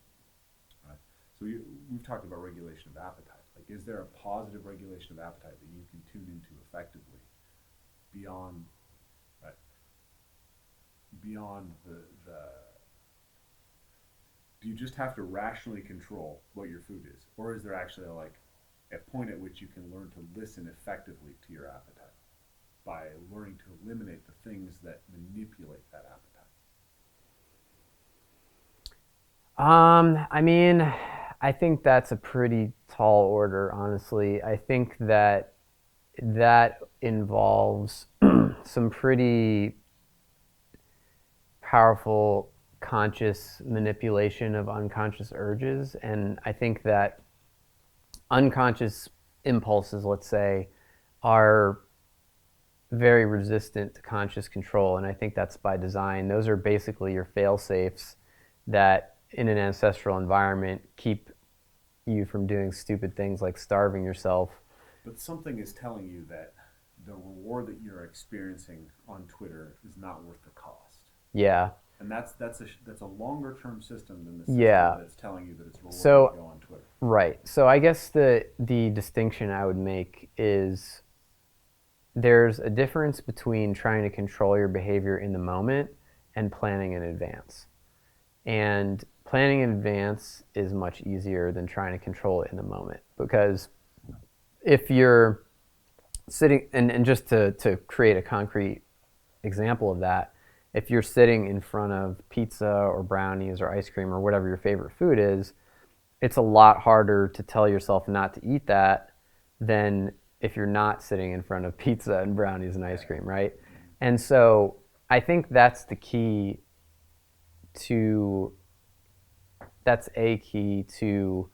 right? So we've talked about regulation of appetite. Like, is there a positive regulation of appetite that you can tune into effectively beyond, right? Beyond the do you just have to rationally control what your food is, or is there actually a point at which you can learn to listen effectively to your appetite by learning to eliminate the things that manipulate that appetite? I mean, I think that's a pretty tall order, honestly. I think that involves some pretty powerful conscious manipulation of unconscious urges. And I think that unconscious impulses, let's say, are very resistant to conscious control. And I think that's by design. Those are basically your fail-safes that in an ancestral environment keep you from doing stupid things like starving yourself. But something is telling you that the reward that you're experiencing on Twitter is not worth the cost. Yeah. And that's a longer term system than the system that's telling you that it's rewarding to go on Twitter. Right. So I guess the distinction I would make is there's a difference between trying to control your behavior in the moment and planning in advance. And planning in advance is much easier than trying to control it in the moment, because if you're sitting, and just to create a concrete example of that, if you're sitting in front of pizza or brownies or ice cream or whatever your favorite food is, it's a lot harder to tell yourself not to eat that than if you're not sitting in front of pizza and brownies and ice cream, right? And so I think that's the key to, that's a key to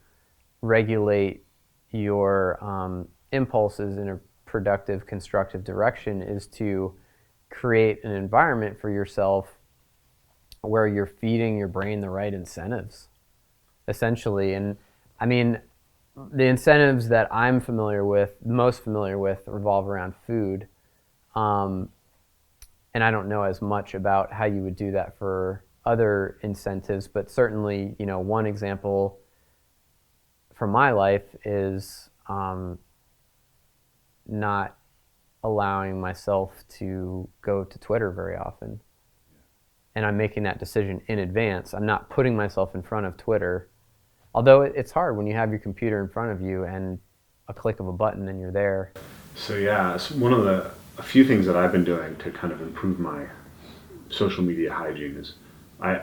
regulate your impulses in a productive, constructive direction, is to create an environment for yourself where you're feeding your brain the right incentives, essentially. And I mean, the incentives that I'm most familiar with, revolve around food. And I don't know as much about how you would do that for other incentives, but certainly, one example from my life is not allowing myself to go to Twitter very often. And I'm making that decision in advance. I'm not putting myself in front of Twitter. Although it's hard when you have your computer in front of you and a click of a button and you're there. So yeah, it's a few things that I've been doing to kind of improve my social media hygiene is I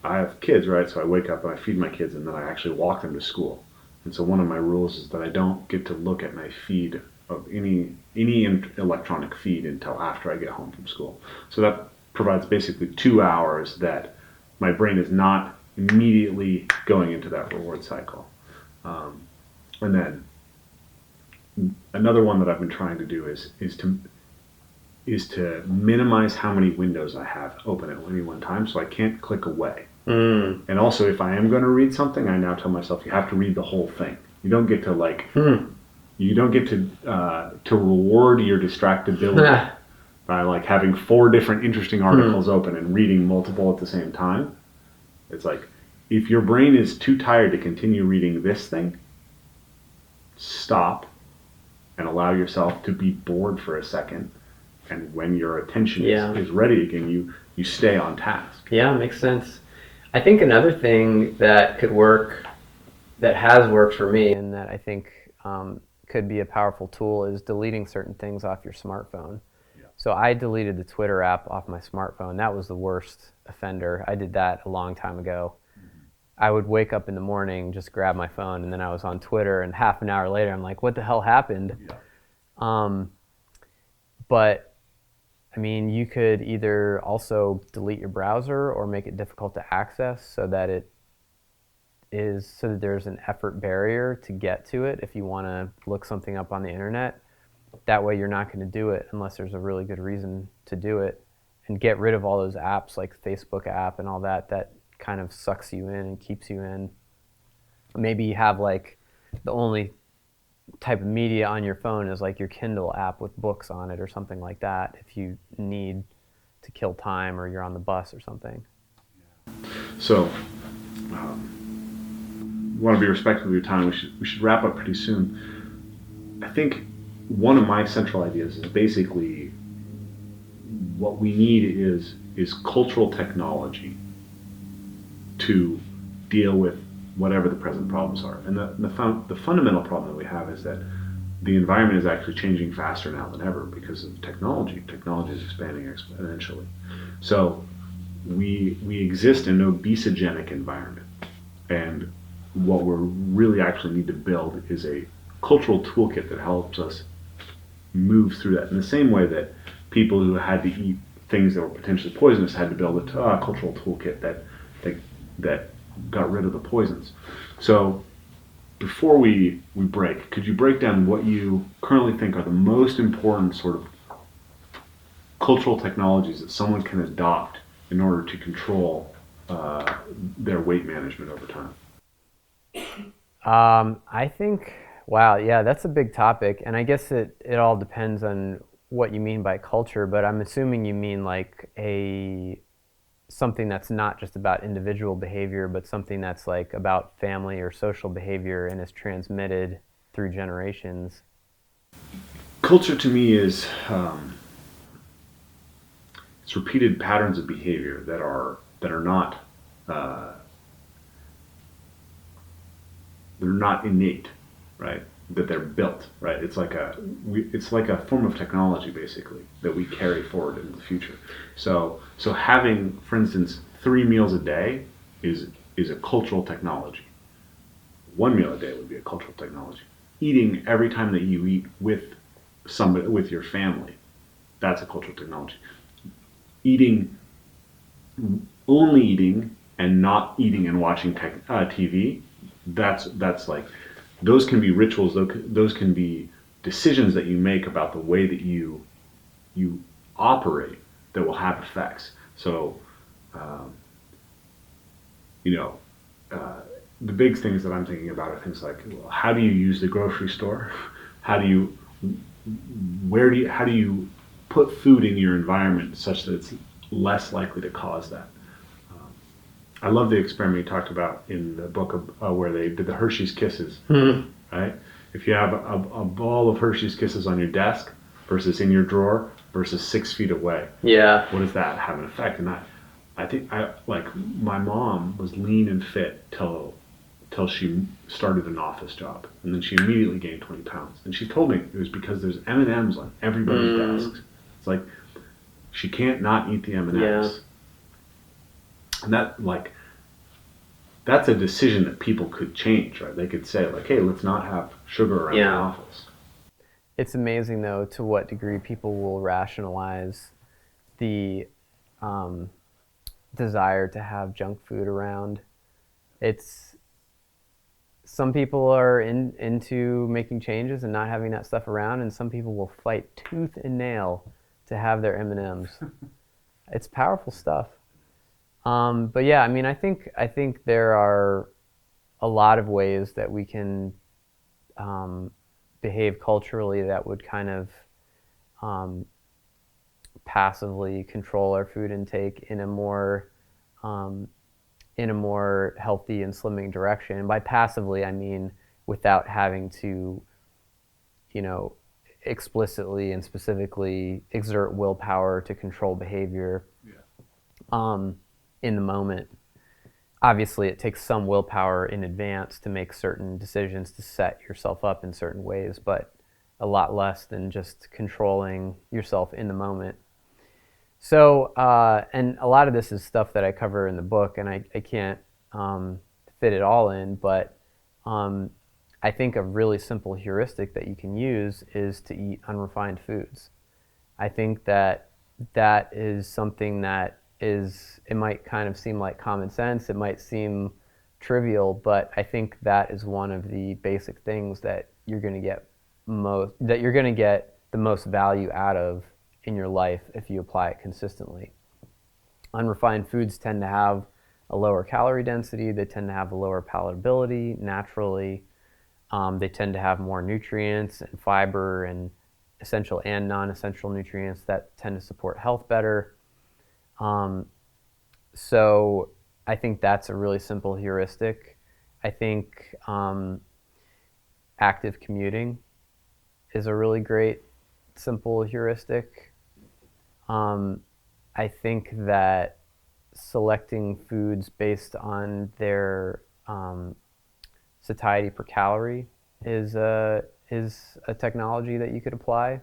have kids, right? So I wake up and I feed my kids, and then I actually walk them to school. And so one of my rules is that I don't get to look at my feed of any electronic feed until after I get home from school. So that provides basically 2 hours that my brain is not immediately going into that reward cycle. And then another one that I've been trying to do is to minimize how many windows I have open at any one time, so I can't click away. And also, if I am going to read something, I now tell myself you have to read the whole thing. You don't get to you don't get to reward your distractibility by like having 4 different interesting articles open and reading multiple at the same time. It's like, if your brain is too tired to continue reading this thing, stop and allow yourself to be bored for a second. And when your attention is ready again, you stay on task. Yeah, makes sense. I think another thing that could work, that has worked for me, and that I think could be a powerful tool, is deleting certain things off your smartphone. Yeah. So I deleted the Twitter app off my smartphone. That was the worst offender. I did that a long time ago. I would wake up in the morning, just grab my phone, and then I was on Twitter, and half an hour later, I'm like, what the hell happened? Yeah. But, I mean, you could either also delete your browser or make it difficult to access so that there's an effort barrier to get to it if you want to look something up on the internet. That way you're not going to do it unless there's a really good reason to do it, and get rid of all those apps like Facebook app and all that kind of sucks you in and keeps you in. Maybe you have like the only type of media on your phone is like your Kindle app with books on it or something like that, if you need to kill time or you're on the bus or something. So, want to be respectful of your time. We should wrap up pretty soon. I think one of my central ideas is basically what we need is cultural technology to deal with whatever the present problems are. And the fundamental problem that we have is that the environment is actually changing faster now than ever because of technology. Technology is expanding exponentially. So we exist in an obesogenic environment. And what we really actually need to build is a cultural toolkit that helps us move through that. In the same way that people who had to eat things that were potentially poisonous had to build a cultural toolkit that got rid of the poisons. So before we break, could you break down what you currently think are the most important sort of cultural technologies that someone can adopt in order to control their weight management over time? I think, wow, yeah, that's a big topic. And I guess it all depends on what you mean by culture, but I'm assuming you mean like something that's not just about individual behavior, but something that's like about family or social behavior and is transmitted through generations. Culture to me is it's repeated patterns of behavior that are not they're not innate, right? That they're built, right? It's like a form of technology basically that we carry forward into the future. So having, for instance, 3 meals a day is a cultural technology. 1 meal a day would be a cultural technology. eating every time that you eat with somebody, with your family, that's a cultural technology. Eating, only eating and not eating and watching TV, that's like, those can be rituals, those can be decisions that you make about the way that you operate that will have effects. So, you know, the big things that I'm thinking about are things like, well, how do you use the grocery store? How do you, how do you put food in your environment such that it's less likely to cause that? I love the experiment you talked about in the book where they did the Hershey's Kisses, right? If you have a ball of Hershey's Kisses on your desk versus in your drawer versus 6 feet away, Yeah. what does that have an effect? And I think like my mom was lean and fit till she started an office job, and then she immediately gained 20 pounds. And she told me it was because there's M&Ms on everybody's desks. It's like she can't not eat the M&Ms. Yeah. And that's a decision that people could change, right? They could say like, hey, let's not have sugar around the office. It's amazing though to what degree people will rationalize the desire to have junk food around. Some people are into making changes and not having that stuff around, and some people will fight tooth and nail to have their M&Ms. It's powerful stuff. But yeah, I mean, I think there are a lot of ways that we can behave culturally that would kind of passively control our food intake in a more healthy and slimming direction. And by passively, I mean without having to, explicitly and specifically exert willpower to control behavior in the moment. Obviously, it takes some willpower in advance to make certain decisions to set yourself up in certain ways, but a lot less than just controlling yourself in the moment. So, and a lot of this is stuff that I cover in the book, and I can't fit it all in, but I think a really simple heuristic that you can use is to eat unrefined foods. I think that is something that it might kind of seem like common sense, it might seem trivial, but I think that is one of the basic things that you're going to get the most value out of in your life if you apply it consistently. Unrefined foods tend to have a lower calorie density, they tend to have a lower palatability naturally, they tend to have more nutrients and fiber and essential and non-essential nutrients that tend to support health better. So I think that's a really simple heuristic. I think active commuting is a really great simple heuristic. I think that selecting foods based on their satiety per calorie is a technology that you could apply.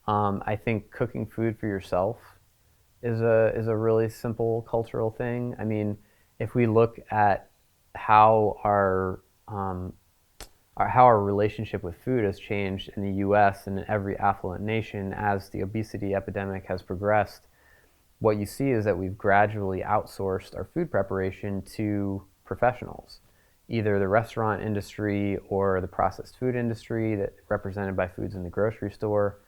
I think cooking food for yourself is a really simple cultural thing. I mean, if we look at how our relationship with food has changed in the U.S. and in every affluent nation as the obesity epidemic has progressed, what you see is that we've gradually outsourced our food preparation to professionals, either the restaurant industry or the processed food industry that represented by foods in the grocery store.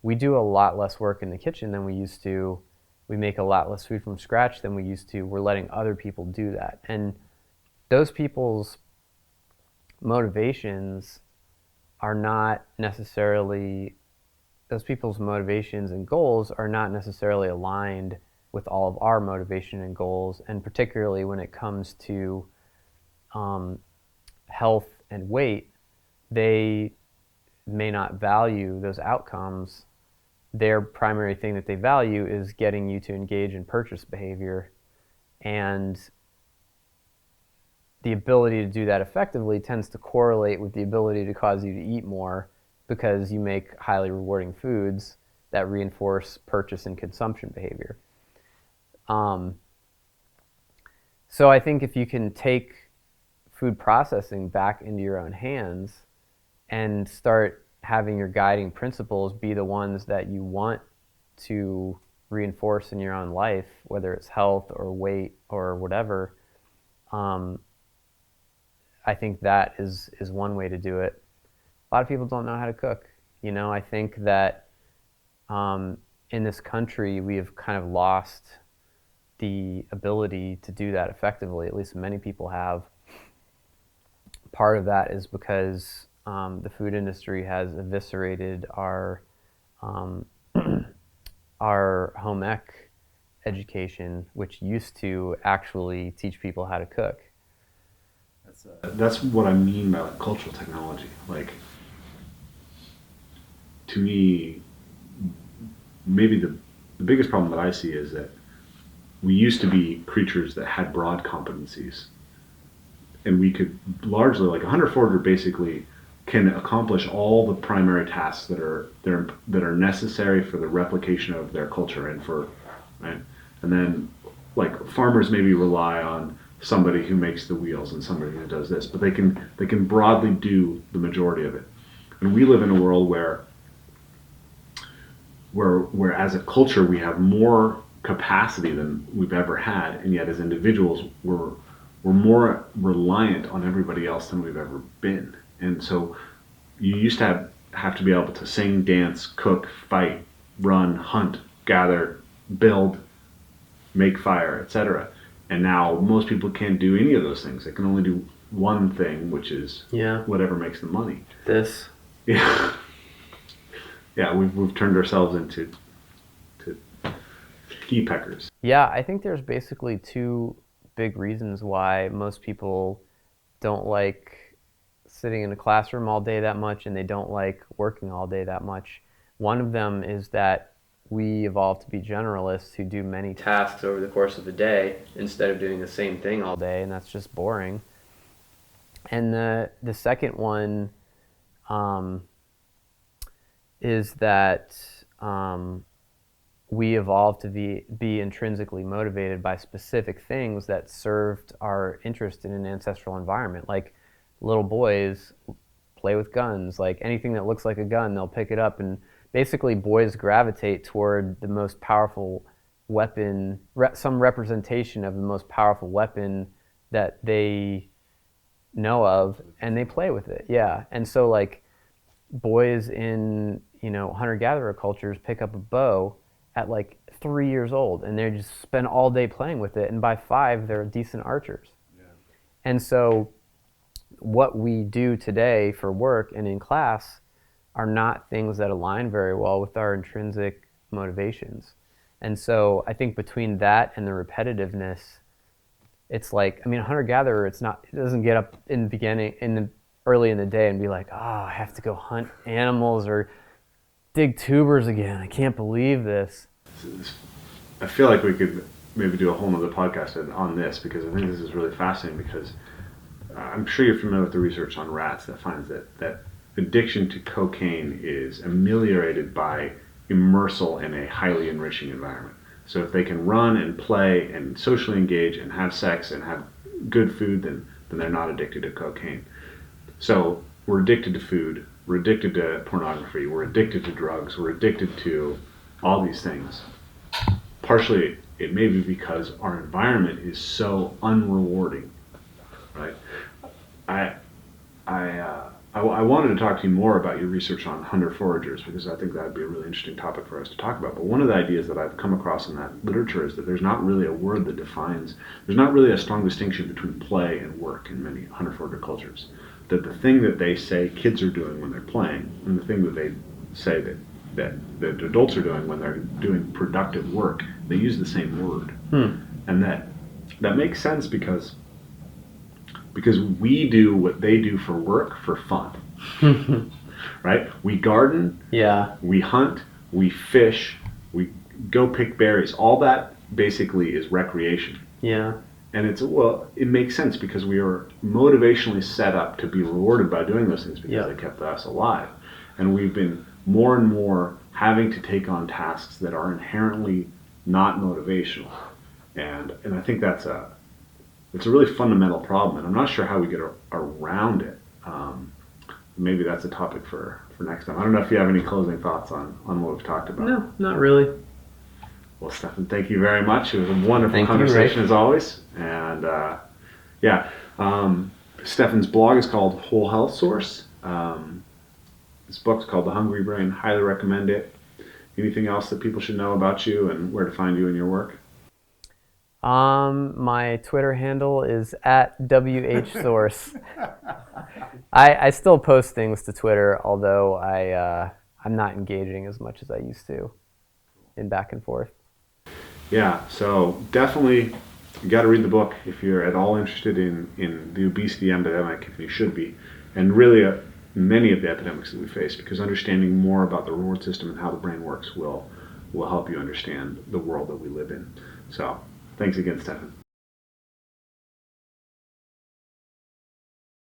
We do a lot less work in the kitchen than we used to. We make a lot less food from scratch than we used to. We're letting other people do that. And those people's motivations and goals are not necessarily aligned with all of our motivation and goals, and particularly when it comes to health and weight, they may not value those outcomes. Their primary thing that they value is getting you to engage in purchase behavior, and the ability to do that effectively tends to correlate with the ability to cause you to eat more because you make highly rewarding foods that reinforce purchase and consumption behavior. So I think if you can take food processing back into your own hands and start having your guiding principles be the ones that you want to reinforce in your own life, whether it's health or weight or whatever. I think that is one way to do it. A lot of people don't know how to cook. I think that in this country, we have kind of lost the ability to do that effectively. At least many people have. Part of that is because the food industry has eviscerated our our home ec education, which used to actually teach people how to cook. That's what I mean by like cultural technology. Like, to me, maybe the biggest problem that I see is that we used to be creatures that had broad competencies, and we could largely, like a hunter-forager basically can accomplish all the primary tasks that are necessary for the replication of their culture and for, right? And then like farmers maybe rely on somebody who makes the wheels and somebody who does this, but they can broadly do the majority of it. And we live in a world where as a culture we have more capacity than we've ever had, and yet as individuals we're more reliant on everybody else than we've ever been. And so you used to have to be able to sing, dance, cook, fight, run, hunt, gather, build, make fire, etc. And now most people can't do any of those things. They can only do one thing, which is whatever makes them money. This. Yeah. Yeah, we've turned ourselves into key peckers. Yeah, I think there's basically two big reasons why most people don't like sitting in a classroom all day that much, and they don't like working all day that much. One of them is that we evolved to be generalists who do many tasks over the course of the day instead of doing the same thing all day, and that's just boring. And the second one is that we evolved to be intrinsically motivated by specific things that served our interest in an ancestral environment. Like little boys play with guns, like anything that looks like a gun, they'll pick it up. And basically boys gravitate toward the most powerful weapon, some representation of the most powerful weapon that they know of, and they play with it. Yeah. And so like boys in, hunter-gatherer cultures pick up a bow at like 3 years old, and they just spend all day playing with it, and by 5 they're decent archers. Yeah. And so what we do today for work and in class are not things that align very well with our intrinsic motivations. And so I think between that and the repetitiveness, it's like, a hunter-gatherer, it doesn't get up in the beginning, early in the day and be like, I have to go hunt animals or dig tubers again. I can't believe this. I feel like we could maybe do a whole nother podcast on this, because I think this is really fascinating, because I'm sure you're familiar with the research on rats that finds that addiction to cocaine is ameliorated by immersal in a highly enriching environment. So if they can run and play and socially engage and have sex and have good food, then they're not addicted to cocaine. So we're addicted to food, we're addicted to pornography, we're addicted to drugs, we're addicted to all these things. Partially, it may be because our environment is so unrewarding, right? I wanted to talk to you more about your research on hunter-foragers, because I think that would be a really interesting topic for us to talk about. But one of the ideas that I've come across in that literature is that there's not really a word that defines, there's not really a strong distinction between play and work in many hunter-forager cultures. That the thing that they say kids are doing when they're playing, and the thing that they say that adults are doing when they're doing productive work, they use the same word. And that makes sense because we do what they do for work for fun. Right? We garden, we hunt, we fish, we go pick berries. All that basically is recreation. Yeah. And it makes sense, because we are motivationally set up to be rewarded by doing those things, because they kept us alive. And we've been more and more having to take on tasks that are inherently not motivational. And I think that's it's a really fundamental problem, and I'm not sure how we get around it. Maybe that's a topic for next time. I don't know if you have any closing thoughts on what we've talked about. No, not really. Well, Stefan, thank you very much. It was a wonderful Thank you, conversation Rafe. as always. And Stefan's blog is called Whole Health Source. This book's called The Hungry Brain. Highly recommend it. Anything else that people should know about you and where to find you and your work? My Twitter handle is @WHSource. I still post things to Twitter, although I'm not engaging as much as I used to in back and forth. Yeah, so definitely you got to read the book if you're at all interested in the obesity epidemic, and you should be, and really many of the epidemics that we face, because understanding more about the reward system and how the brain works will help you understand the world that we live in. So thanks again, Stefan.